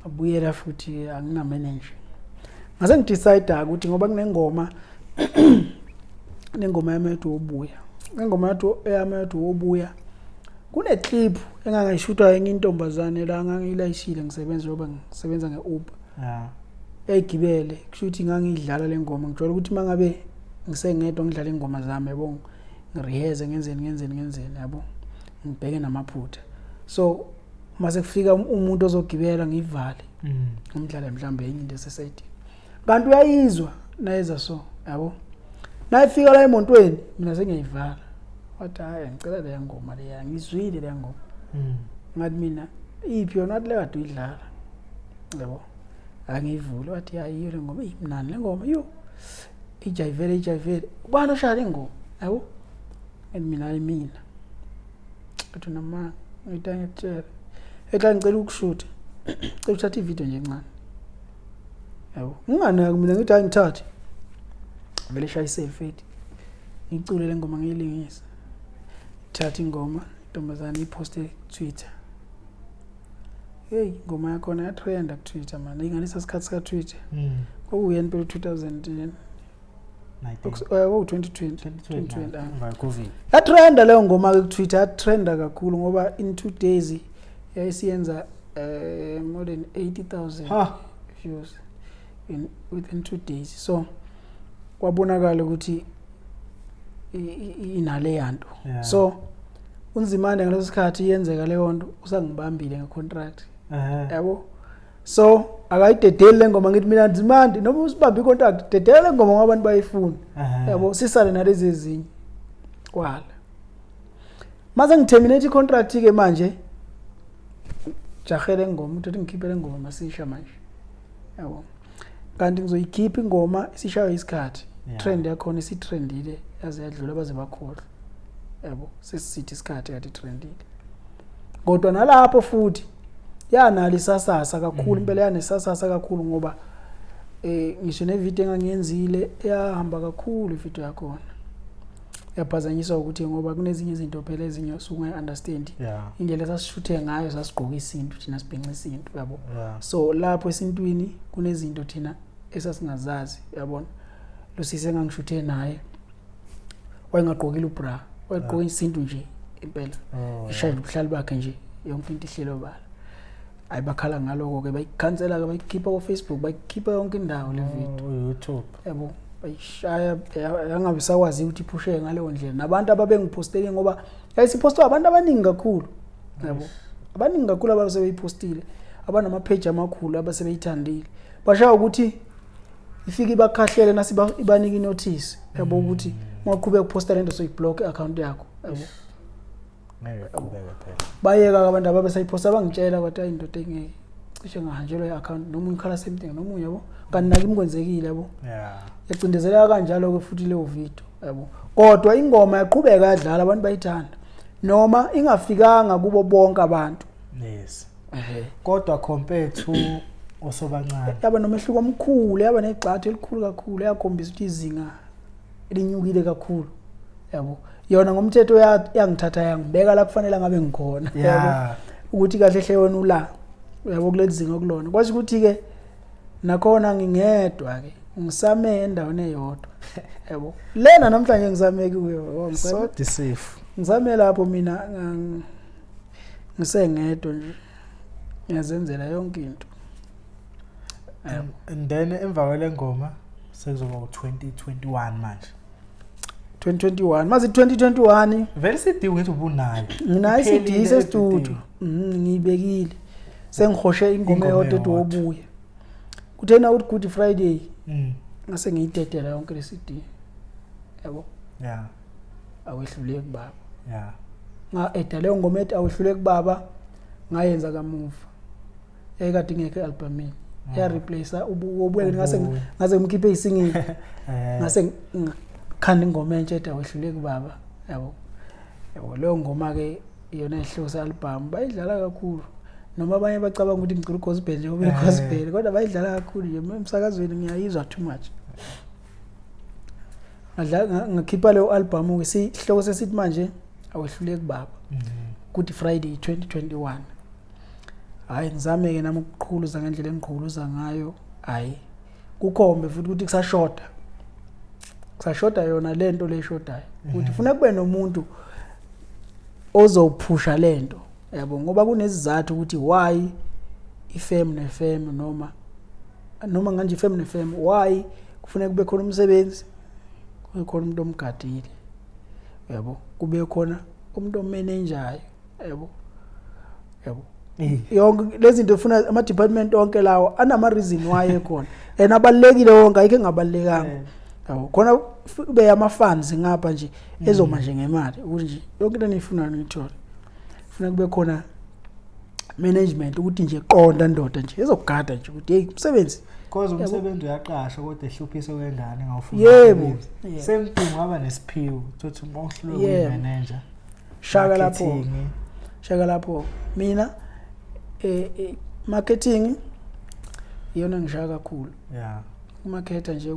abuyela futhi angina manager ngase ngidecide ukuthi ngoba kunengoma nengoma yamethu obuya ingoma yamethu obuya kune clip engangayishutha yenye intombazane la ngangilayishile ngisebenza ngoba ngisebenza ngeUber egibele kushuthi ngangidlala lengoma ngijwayele ukuthi mangabe ngisengedwa ngidlala ingoma zami yabo ngireheze ngenzeni yabo ngibheke namaphutha so mase kufika umuntu ozogibela ngivale ngimdlala mhlambe yenye into esesayidi kanti uyayizwa nayeza so yabo nayifika la emontweni mina sengiyivala wathi hayi ngicela le ngoma le ngizwile le ngoma ngathi mina iphi yona athi le kade uyidlala yabo angivule wathi hayi yile ngoma imnani le ngoma yo ijayivele ubani oshaya ingoma yabo mina athi nama ngitanga ngitshela eka ngicela ukushutha ngicela ukuthatha ivideo nje encane yabo nginganaki mina ngithi angithathe vele shaya iselfie ngicule le ngoma ngiyilingisa thatha ingoma intombazane iposte Twitter hey ngoma yakho na trend ku Twitter man ingalisa isikhathi sika Twitter kokuyena phela 2010 2020 by covid yatrenda leyo ngoma ke ku Twitter yatrenda kakhulu ngoba in 2 days yayisiyenza more than 80,000 views within 2 days so kwabonakala ukuthi inale yanto so unzimande ngaleso sikhathi yenzeka leyo nto usangibambile ngecontract yabo so akayidedeli lengoma ngithi mina nzimande noma usibambe icontract dedela lengoma ngabantu bayifuna yabo sisale nalezi ezinye kwala mase ngiterminate icontract ke manje jahele ngoma uthi ngikhiphe lengoma masisha manje yabo kanti ngizoyikhipha ingoma isishayo isikhathi trend yakho isitrendile yaze yadlula baze bakhohlwa yabo sesithi isikhathi kade trendile kodwa nalapho futhi yanali sasasa kakhulu impela yanesasasa kakhulu ngoba ngisho nevideo engangiyenzile yahamba kakhulu ivideo yakho yaphazanyiswa ukuthi ngoba kunezinye izinto phela ezinye usungayi understand indlela sasishuthe ngayo sasigqoka isintu thina sibhenqa isintu yabo so lapho esintwini kunezinto thina esasingazazi yabona lo sise ngangishuthe naye wayengaqokile ubra wayegqoka isintu nje impela ishayile ubuhlali bakhe nje yonke into ihlelo bala ayibakhala ngaloko ke bayikhansela ke bayikhipha ku Facebook bayikhipha yonke indawo le video YouTube yabo bayishaya yangabe sakwazi ukuthi iphushe ngaleyo ndlela nabantu ababengipostele ngoba yayisipostwa abantu abaningi kakhulu yabo abaningi kakhulu abasebeyipostile abanama page amakhulu abasebeyithandile bashaya ukuthi ifike ibakhahlele nasiba ibanike notice yabo ukuthi maqhubeka ukuposta lento so iblock account yakho yabo ngeke qhubeka phela bayeka abantu ababesayiposta bangitshela kwathi ayindoda engeke cishe ngahanjelwa i-account noma unikhala something noma uyabo kanti naki imkwenzekile yabo yacindezeleka kanjalo ke futhi leyo video yabo kodwa ingoma yaqhubeka yadlala abantu bayithanda noma ingafikanga kubo bonke abantu yes kodwa compared to osobancane yaba nomehluko omkhulu yaba negxathu elikhulu kakhulu yakhombisa ukuthi izinga elinyukile kakhulu yabo yona ngomthetho yangithatha yangibeka la kufanele ngabe ngikhona yabo ukuthi kahle hle wena ula yabo kulezinga kulona kwathi ukuthi ke nakhona ngingedwa ke ngisame endaweni eyodwa yabo lena namhlanje ngizame kuyo so deceive ngizame lapho mina ngisengedwa nje ngiyazenzela yonke into and then emva kwale ngoma sekuzoba u2021 manje 2021 mazi 2021 vele sidinga ukuthi ubunayo ngina iCD sestudio ngiyibekile sengihoshe ingoma eyodwa obuye kuthena ukuthi Good Friday ngase ngiyidedela yonke le CD yabo awehluleki baba nga edale ngoma ethi awehluleki baba ngayenza kamuva ekade ngeke albumini ya replace ubuye ngase ngimkhiphe isingini ngase khanda ingoma entsha ethi awehluleki baba yabo leyo ngoma ke iyona ihlosa album bayidlala kakhulu noma abanye bacabanga ukuthi ngicula gospel nje ngoba gospel kodwa bayidlala kakhulu nje emsakazweni ngiyayizwa too much ngakhipha leyo album ke sihloko sesithi manje awehluleki baba Good Friday 2021 hayi ngizame ke nami ukuqhuluza ngendlela engiqhuluza ngayo hayi kukhombe futhi ukuthi kusashoda yona lento leshodayo ukuthi ufuna kube nomuntu ozophusha lento yabo ngoba kunesizathu ukuthi why iFM neFM noma nganje iFM neFM why kufanele kube khona umsebenzi kube khona umuntu omgadile yabo kube khona umuntu omanager yabo yonke lezi zinto ufuna ama department onke lawo anama reason why ekhona abalekile wonke ayike ngabalekanga yabo khona kube ama funds ngapha nje ezoma nje ngemali ukuthi nje yonke into enifuna ngithola ufuna kube khona management ukuthi nje qonda ndoda nje ezogada nje ukuthi hey umsebenzi because umsebenzi uyaqasha kodwa ehluphise kwengane ngawufuna yebo semdingo ngaba nesiphiwo ukuthi umhlolo manager shaka lapho mina marketing iyona ngishaka kakhulu umarketa nje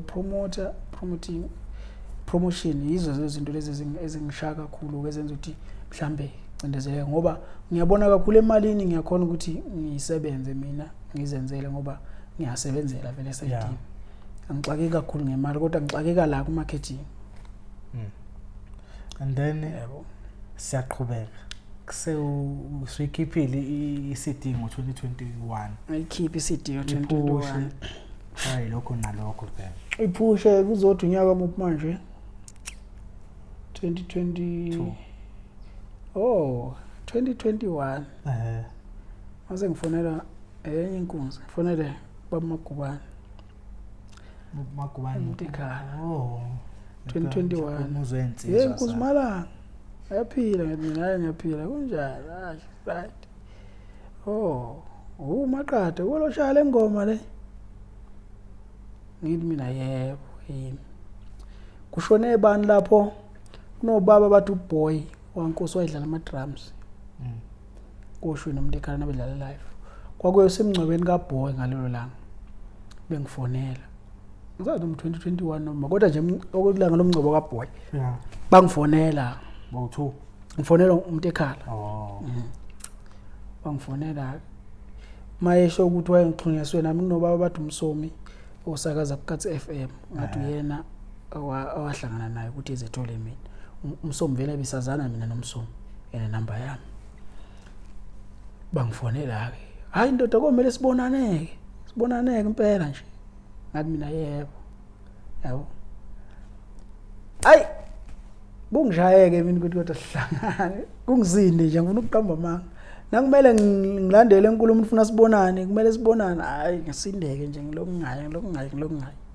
promotion yizo izinto lezi ezingishaka kakhulu ezenza ukuthi mhlambe cindezeleke ngoba ngiyabona kakhulu emalini ngiyakhona ukuthi ngisebenze mina ngizenzele ngoba ngiyasebenzela vele sayidini angixake kakhulu ngemali kodwa ngixakeka la ku marketing and then siyaqhubeka usuyikhiphile iCD ngo2021 ayikhiphe iCD ngo2021 hayi lokho nalokho phela iphushe kuzothi unyaka muphi manje 2020 2021 mase ngifonela enye inkunzi ngifonele bamagubane mtekhala 2021 uzwentsizwa inkunzi malanga ayaphila mina ngiyaphila kunjani right maqada koloshala engoma le ngithi mina yebo yini kushone bani lapho kunobaba bathi uBoy wankosi wayidlala ama drums kusho nomtekhala nabedlala live kwakuyo semncwebeni kaBoy ngalelo langa bengifonela ngizathi 2021 noma kodwa nje okulanga lomncebo kaBoy bangifonela bo2 ngifonela umtekhala bangifonela mayesho ukuthi wayengixhunyaswe nami kunobaba bathi umsomi osakaza kuKatsi FM ngathi yena awahlangana naye ukuthi ezethole mina umsomi vele bisazana mina nomsomi ene number yami bangifonela ke hayi ndoda komele sibonaneke impela nje ngathi mina yebo yabo ay kungishayeke mina ukuthi kodwa sihlangane kungizinde nje ngifuna ukuqamba manga nakumele ngilandele enkulumo ufuna sibonane kumele sibonane hayi ngisindeke nje ngilokungayi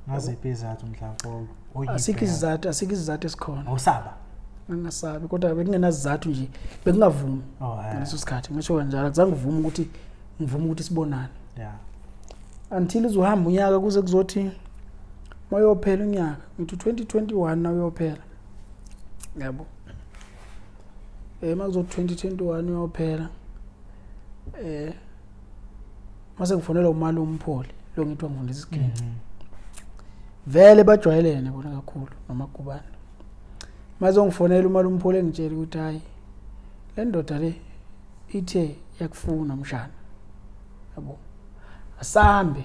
ngaziphi izathu mhlawumbe asikho isizathu esikhona awusaba ngingasabi kodwa bekungenazizathu nje bekungavumi ngaleso sikhathi ngisho kanjalo akuzange ngivume ukuthi sibonane yeah until uzohamba unyaka kuze kuzothi mayophela unyaka ngithi 2021 na uyophela yabo makuzothi 2021 uyophela mase ngifonela umalume umpholi lo ngithiwa ngifundisa isigini vele bajwayelene bona kakhulu nomagubane mazongifonela umalume umpholi engitshela ukuthi hayi le ndoda le ithe yakufuna mshana yabo asambe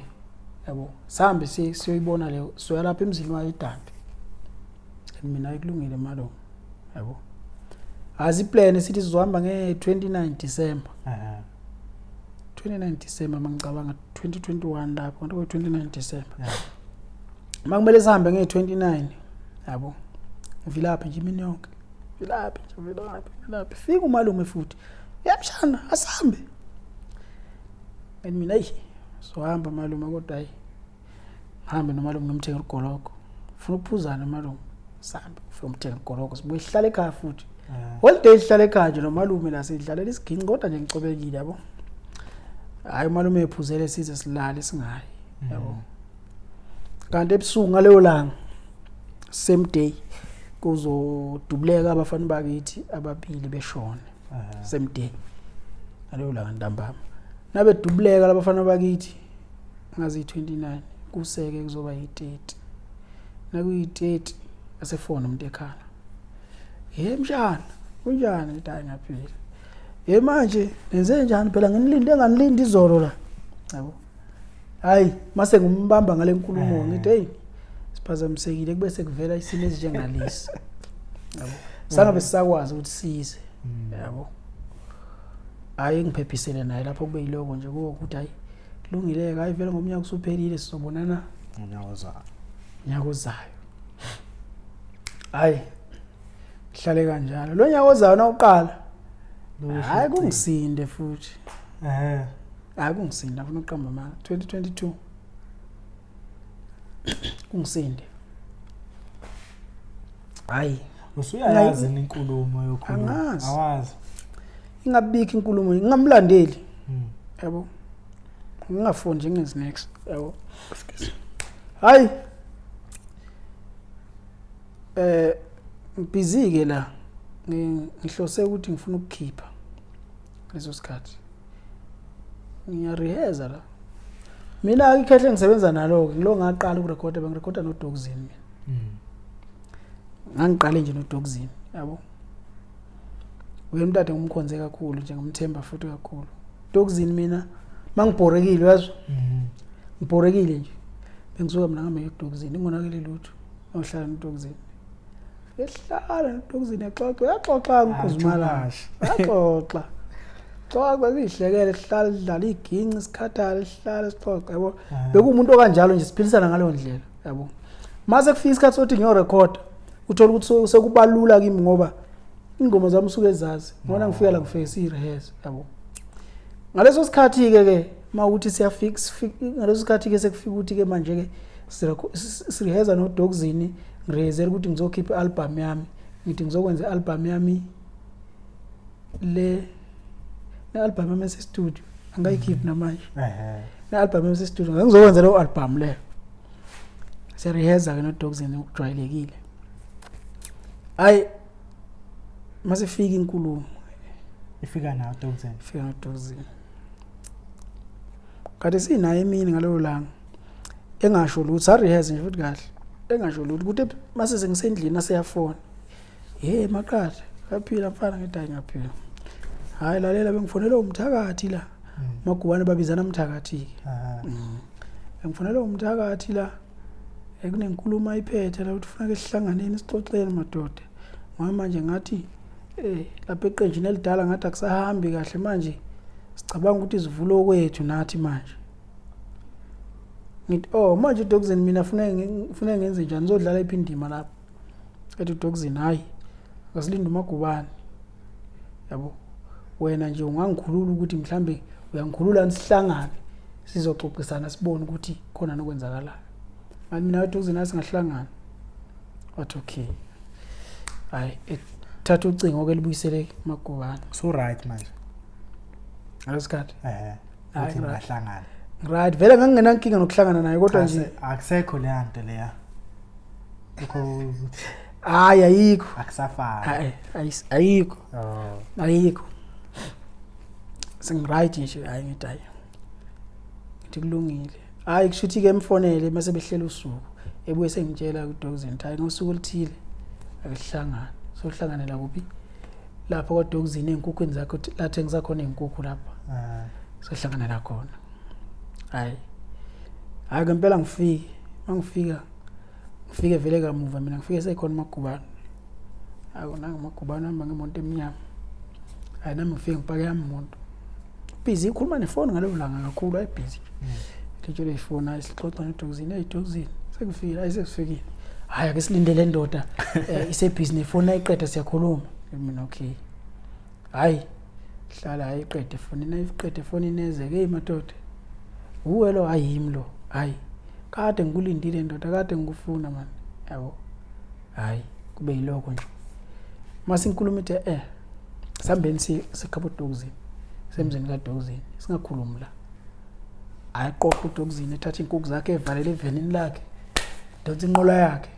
yabo sambe siyoyibona leyo soya lapha emzini wayo iDande mina ikulungile malume yabo azi plan sithi sizohamba nge29 December 29 December mangicabanga 2021 lapho kanti ku 29 December makumele sihambe nge29 yabo vilaphi nje imini yonke vilaphi fika umalume futhi yamshana asambe mina sohamba malume kodwa hayi hambe nomalume ngimthenga igoloko ufuna ukuphuzana malume sambe ufuna umthenga igoloko sibuye sihlale ekhaya futhi holiday sihlale ekhaya nje nomalume la sidlalela isigini kodwa nje ngicobekile yabo hayi umalume ephuzele size silale singayi yabo kanti ebusuku ngaleyo langa same day kuzodubuleka abafana bakithi ababili beshone same day ngaleyo langa ntambama nabe dubuleka labafana bakithi ngazi 29 kuseke kuzoba yi30 nakuyi30 asefona umuntu ekhala mshana kunjani ngithayi ngaphila manje nenze njani phela nganilindi izolo la yabo hayi mase ngumbamba ngale nkulumo ngithi hey siphazamisekile kube sekuvela isimo ezinjengalesi yabo sangabe sisakwazi ukuthi size yabo hayi ngiphephisele naye lapho kube yiloko nje ukuthi hayi kulungile hayi vele ngomnyaka usuphelile sizobonana nyaka ozayo hayi hlale kanjalo lo nyaka ozayo nawuqala hayi kungisinde futhi hayi kungisinde afuna uqamba manga 2022 kungisinde hayi usuyayazi inkulumo yokhuluma awazi ingabiki inkulumo ngingamlandeli yabo ngingafoni nje ngezinext yabo hayi busy ke la ngihlose ukuthi ngifuna ukukhipha leso sikhathi ngiyareheza la mina ikhehle ngisebenza nalo ngilo ngaqala ukurekhoda bengirekhoda no Dogzini ngangiqale nje no Dogzini yabo uyemntade ngumkhonze kakhulu nje ngimthemba futhi kakhulu Dogzini mina mangibhorekile yazi ngibhorekile nje bengisuka mina ngambe eDogzini ngingonakele lutho ohlala noDogzini ehlala noDogzini yaxoxa ngikuzimala yaxoxa kwakuyihlekele sihlala sidlala iginqi sikhathala sihlala sixoxa yabo bekumuntu okanjalo nje siphilisana ngaleyo ndlela yabo mase kufika isikhathi sokuthi ngiyorecord uthola ukuthi sekubalula kimi ngoba ingoma zami usuke ezazi ngona ngifika la ngifese irehearse yabo ngaleso sikhathi ke mawuthi siyafix ngaleso sikhathi ke sekufika ukuthi ke manje ke sirehearse no Dogzini ngirehezela ukuthi ngizokhipha album yami ngithi ngizokwenza album yami album yami studio angayikhiphi namanje album yami studio ngizokwenza lo album le sireheza ke no Dogzini ukujwayelekile hayi masifika inkulumo ifika na Dogzini kade sinayo emini ngaleyo langa engasho lutho sareheza nje futhi kahle engasho lutho ukuthi mase sengisendlini aseyafona maqala yaphila mfana ngidayi ngaphila hayi lalela bengifonela umthakathi la magubane babizana umthakathi bengifonela umthakathi la ekunenkulumo ayiphethe la ukuthi kufanele sihlanganeni sixoxele madoda manje ngathi lapha eqenjini elidala ngathi akusahambi kahle manje sicabanga ukuthi sivulo kwethu nathi manje ngithi manje uDoxin mina ufuna ngenze njani ngizodlala iphindima lapha ethi uDoxin hayi akasilinde uMagubane yabo wena nje ungangikhulula ukuthi mhlambe uyangikhulula nisihlangane sizoxoxisana sibone ukuthi khona nokwenzakala manje mina uDoxin asingahlangana wathi okay hayi thatha ucingo ke libuyisele Magubane so right manje ngasikhathi uthi ngahlangana right vele ngangena inkinga nokuhlangana naye kodwa nje akusekho le nto leya hayi ayikho akusafani ayikho ayikho singright nje hayi ngithi hayi ngithi kulungile hayi kushuthi ke emfonele mase behlela usuku ebuye sengitshela uDoxin hayi ngosuku oluthile akuhlangana sohlanganela kuphi lapha kwaDoxin enkukhweni zakho lathi ngisakhona inkukhu lapha sohlanganela khona hayi ngempela ngifike vele kamuva mina ngifike sekhona Magubane akona Magubane hamba ngemonto emnyama hayi nami ngifike ngipake yami umuntu busy ikhuluma nefoni ngalo langa kakhulu ayi busy ngitshela ifoni ayisixoxa noDoxin Doxin sekufikile hayi ake silindele ndoda isebhizi nefoni ayiqeda siyakhuluma mina okay hayi hlala ayiqede foni inezeke madoda uwelo ayimi lo hayi kade ngikulindile ndoda kade ngikufuna man yabo hayi kube yiloko nje mase inkulumo ithi sambeni sikhapha uDoxin semzini kaDoxin singakhulumi la ayiqoqa uDoxin ethatha inkukhu zakhe evalele evenini lakhe dothe inqola yakhe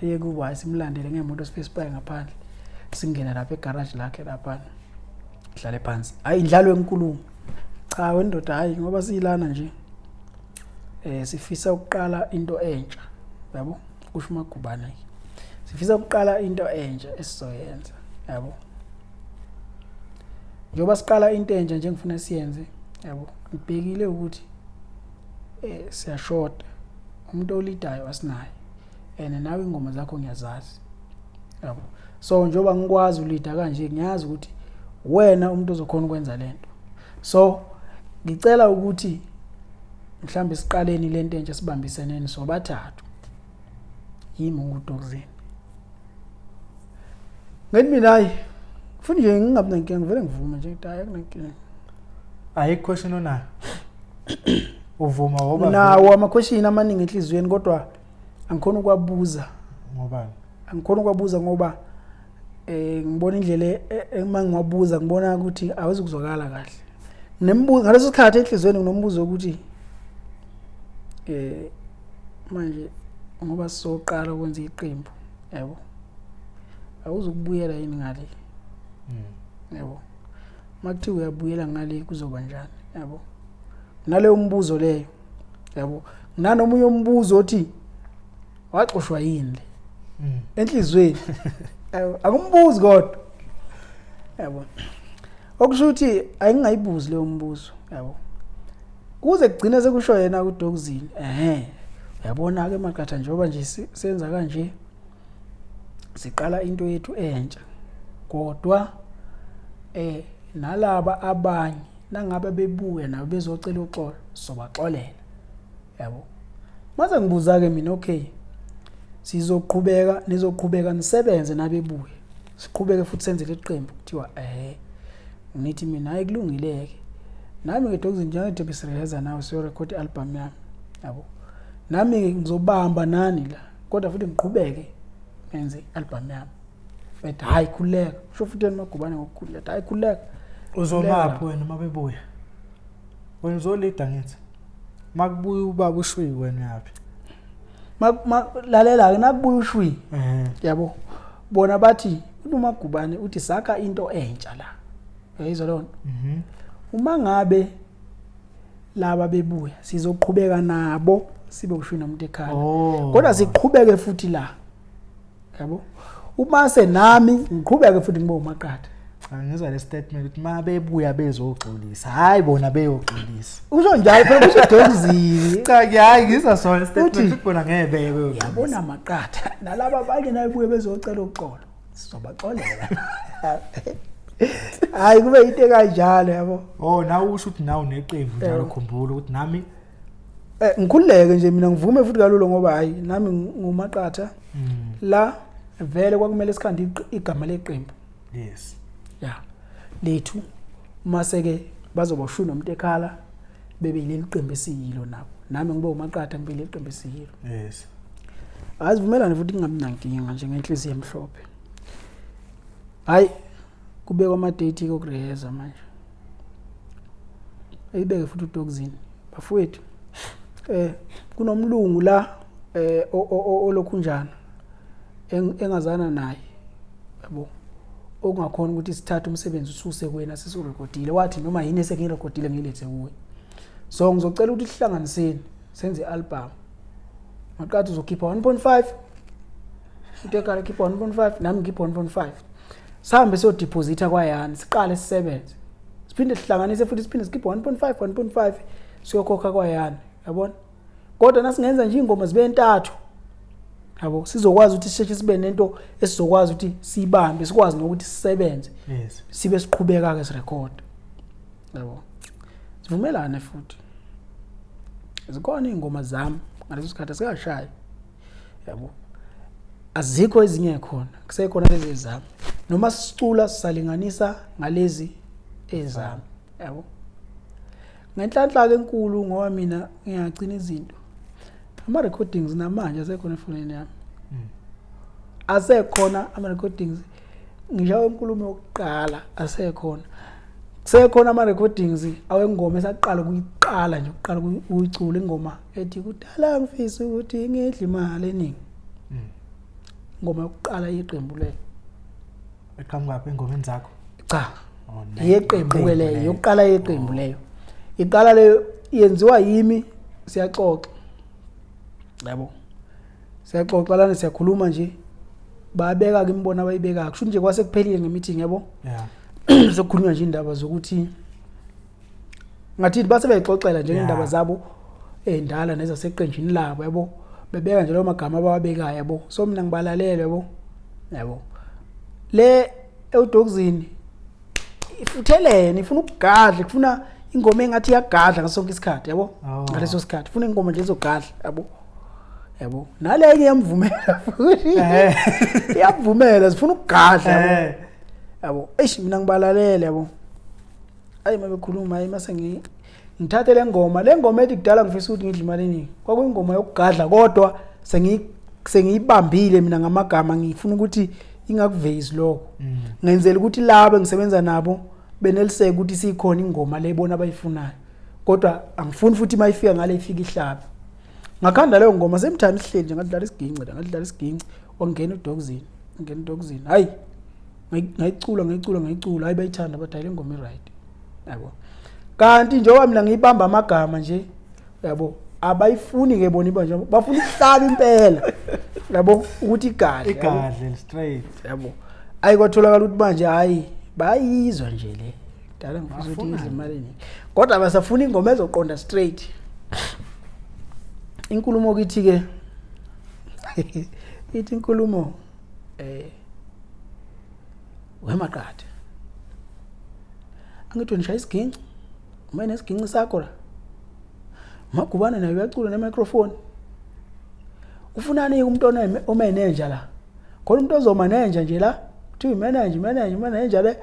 eye kuba simlandele ngemoto sifesipaye ngaphandle singena lapha egarage lakhe lapha hlale phansi hayi indlalo enkulumo cha wendoda hayi ngoba silana nje sifisa ukuqala into entsha yabo kusho uMagubane sifisa ukuqala into entsha esizoyenza yabo njoba siqala into entsha nje ngifuna siyenze yabo ngibhekile ukuthi siyashota umuntu olidayo asinayo nawe ingoma zakho ngiyazazi yabo so njoba ngikwazi ulida kanje ngiyazi ukuthi wena umuntu ozokhona ukwenza lento so ngicela ukuthi mhlambe siqaleni lento entsha sibambiseneni sobathathu yimi nguDoxin ngithi mina hayi ufuna nje ngingabi nenkinga vele ngivume nje hayi akunenkinga ayikho question onayo uvuma ngoba nawo ama-question amaningi enhlizweni kodwa angikhona ukwabuza ngobani angikhona ukwabuza ngoba ngibona indlela mangiwabuza ngibona ukuthi awuzukuzwakala kahle nemibuzo ngaleso sikhathi enhlizweni nginombuzo ukuthi manje ngoba sizoqala ukwenza iqembu yabo awuzukubuyela yini ngale yabo makuthi uyabuyela ngale kuzoba njani yabo naleyo umbuzo leyo yabo nanomunye umbuzo othi waxoshwa yini le enhlizweni akumbuzi kodwa yabo okusho ukuthi ayingayibuzi leyo mbuzo yabo kuze kugcine sekusho yena uDoxin uyabona ke maqatha njengoba nje senza kanje siqala into yethu entsha kodwa nalaba abanye nangabe bebuya nabo bezocela uxolo sobaxolela yabo mase ngibuza ke mina okay nizoqhubeka nisebenze nabebuye siqhubeke futhi senze leqembu kuthiwa ngithi mina ayikulungileke nami ngeDoxin njengoba besireza nawe siyo record album yami yabo nami ngizobamba nani la kodwa futhi ngiqhubeke ngenze album yami but hayi khuleka sho futhi uMagubane ngokukhuleka hayi khuleka uzomaphi wena mabebuya wena uzolida ngithi makubuya ubaba ushwi wena yapi lalela ke nakubuya ushwi yabo bona bathi uMagubane uthi saka into entsha la uyayizwa lona uma ngabe laba bebuya sizoqhubeka nabo sibe ushwi nomuntu ekhaya kodwa siqhubeke futhi la yabo uma senami ngiqhubeke futhi ngibe umaqatha ngizwa le statement ukuthi mabebuya bezoxolisa hayi bona beyoxolisa usho njalo phela kusho Doxin cha hayi ngizwa sona statement ukuthi bona ngeke bebe yabona amaqatha nalabo abanye nabebuye bezocela uxolo sizobaxolela hayi kube into kanjalo yabo Oh nawe usho ukuthi nawe neqembu njalo khumbula ukuthi nami ngikhuleke nje mina ngivume futhi kalulu ngoba hayi nami ngumaqatha la vele kwakumele sikhande igama leqembu yes ya lethu mase ke bazoba ushu nomuntu ekhala bebe yileli qembu esiyilo nabo nami ngibe umaqatha ngibe yileli qembu esiyilo yes azivumelana futhi ngingaminankinga nje ngenhliziyo emhlophe hayi kube kwama date kokureheza manje ayibeke futhi uDoxini bafowethu kunomlungu la olokhunjana engazana naye yabo okungakhona ukuthi sithathe umsebenzi ususe kuwena sisurekodile wathi noma yini esengirekodile ngilethe kuwe so ngizocela ukuthi sihlanganiseni senze album maqatha uzokhipha 1.5 utekala khipha 1.5 nami ngipha 1.5 sihambe so deposita kwaYani siqale sisebenze siphinde sihlanganise futhi siphinde sikhipha 1.5 siyokhokha kwaYani yabona kodwa nasingenza nje ingoma zibe entathu yabo sizokwazi ukuthi sisheshe sibe nento esizokwazi ukuthi sibambe sikwazi nokuthi sisebenze yes sibe siqhubeka ke sirecord yabo sivumelane futhi zikhona ingoma zami ngaleso sikhathi sikashaya yabo azikho ezinye khona kusekhona lezi zami noma sicula sisalinganisa ngalezi ezami yabo ngenhlanhla ke enkulu ngoba mina ngiyagcina izinto ama recordings namanje asekhona efonini yami asekhona ama recordings ngisho inkulumo yokuqala asekhona kusekhona ama recordings awengoma esaqala ukuyiqala nje uqala ukuyicula ingoma ethi kudala ngifisa ukuthi ngidle imali eningi ingoma yokuqala yeqembu leyo eqhamuka lapha engomeni zakho cha yeqembu ke leyo yokuqala yeqembu leyo iqala leyo yenziwa yimi siyaxoxa yabo siyaxoxa lana siyakhuluma nje babeka ke imbona bayibeka kusho nje kwase kuphelile ngemeeting yabo yeah sokukhulunywa nje indaba zokuthi ngathi base beyixoxela nje indaba zabo endala nezaseqenjini labo yabo bebeka nje lo magama abawabekayo yabo so mina ngibalalele yabo le eUDoxini ifuthelene ifuna ukugadla ifuna ingoma engathi iyagadla ngasonke isikhathi yabo ngaleso sikhathi ifuna ingoma nje ezogadla yabo nalenye yamvumela futhi yamvumela sifuna ukugadla yabo eish mina ngibalalele yabo ayi mabekhuluma ayi mase ngithathe le ngoma ethi kudala ngifisa ukuthi ngidle imali eningi kwakuyingoma yokugadla kodwa sengiyibambile mina ngamagama ngifuna ukuthi ingakuvezi lokho ngenzela ukuthi labo engisebenza nabo beneliseke ukuthi sikhona ingoma lebona abayifunayo kodwa angifuni futhi mayifika ngale ifika ihlaba ngakhanda leyo ngoma semthanda isihleli nje ngadlala isiginci wangena uDoxini hayi ngayicula hayi bayithanda bathi le ngoma iright yabo kanti njengoba mina ngiyibamba amagama nje yabo abayifuni ke bona ibanje bafuna ihlaba impela yabo ukuthi igadle straight yabo ayikotholakala ukuthi manje hayi bayizwa nje le dala ngifisa ukuthi idle imali eningi kodwa abasafuna ingoma ezoqonda straight inkulumo kithi ke ithi inkulumo wemaqatha angithi nishaya isiginci uma nesiginci sakho la magubana nayo uyacula nemicrophone ufunani umuntu omanager la khona umuntu ozomanager nje la uthi manager le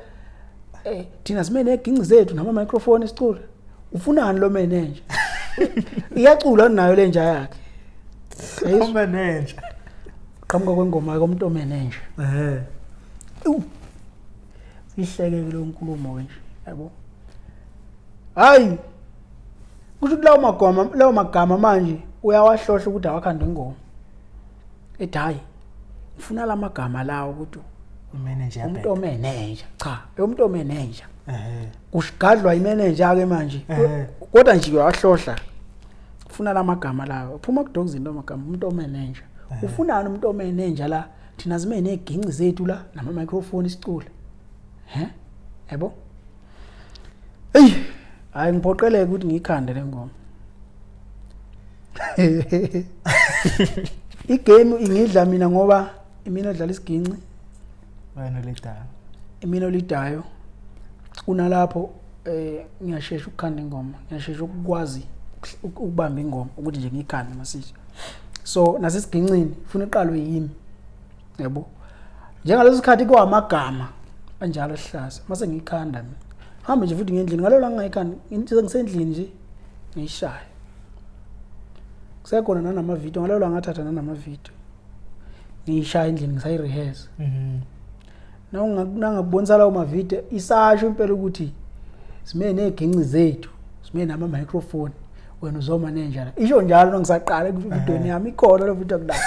thina simene eginci zethu nama microphone isicula ufunani lo manager iyacula nayo le nja yakhe manager qhamuka kwengoma komuntu omanager sihleke lo nkulumo wenje yabo hayi kusho lawo magama manje uyawahlohla ukuthi awakhanda ingoma hayi ngifuna la magama lawo ukuthi imanager umuntu omanager cha umuntu omanager kusigadlwa imanager ke manje kodwa nje uyawahlohla ufuna la magama lawo uphuma kuDoxini lo magama umuntu omanager ufunani umuntu omanager la thina zimene eginci zethu la nama microphone isicula yabo hayi ngiphoqeleke ukuthi ngikhande le ngoma igame ingidla mina ngoba mina odlala isiginci wena lidayo Mina olidayo kunalapho ngiyashesha ukukhanda ingoma, ngiyashesha ukwazi ukubamba ingoma ukuthi nje ngikhande masisha. So nasesiginqini ufuna iqalwe yimi. Yabo. Njengaleso sikhathi kwamagama kanjalo Sihlaza. Mase ngikhanda mina. Hambe nje futhi ngendlini ngalo la ngiyikhanda, ngithi ngisendlini nje ngiyishaya. Kusekhona nanama video ngalo la ngathatha nanama video. Ngiyishaya endlini ngisayi-rehearse. Nangakubonisa lawo mavideo isasho impela ukuthi sime neginqi zethu, sime nama microphone, wena uzoma nenjalo. Isho njalo nongisaqala evidweni yami ikhona lo video kudala.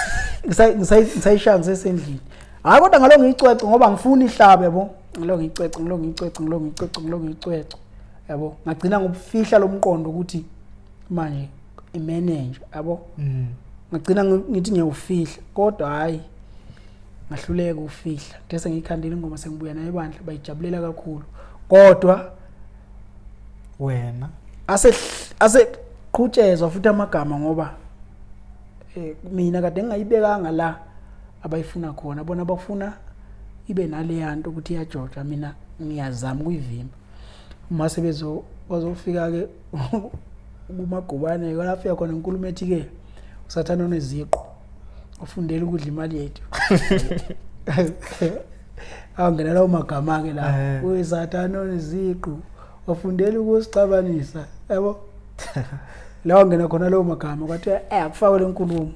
Ngisayishaya ngisesendlini. Hayi kodwa ngalo ngiyicwece ngoba ngifuna ihlabe yabo. Ngalo ngicwece. Yabo. Ngagcina ngobufihla lomqondo ukuthi manje imanager yabo. Ngagcina ngithi ngiyawufihla kodwa hayi ngahluleka ukufihla. Bese ngikhandile ingoma sengibuya nayo ebandla bayijabulela kakhulu. Kodwa wena ase qhutshezwa futhi amagama ngoba mina kade ngayibekanga la abayifuna khona. Bona bafuna ibe nale yanto ukuthi iyajoja, mina ngiyazama ukuyivimba. Mase bazofika ke kumagubane ke lafika khona inkulumo ethi ke usathana oneziqo ufundela ukudla imali yethu. Awungena lawo magama ke la uyisathana oneziqo wafundela ukusixabanisa yabo. Lawo ngena khona lawo magama kwathi akufakwe lenkulumo.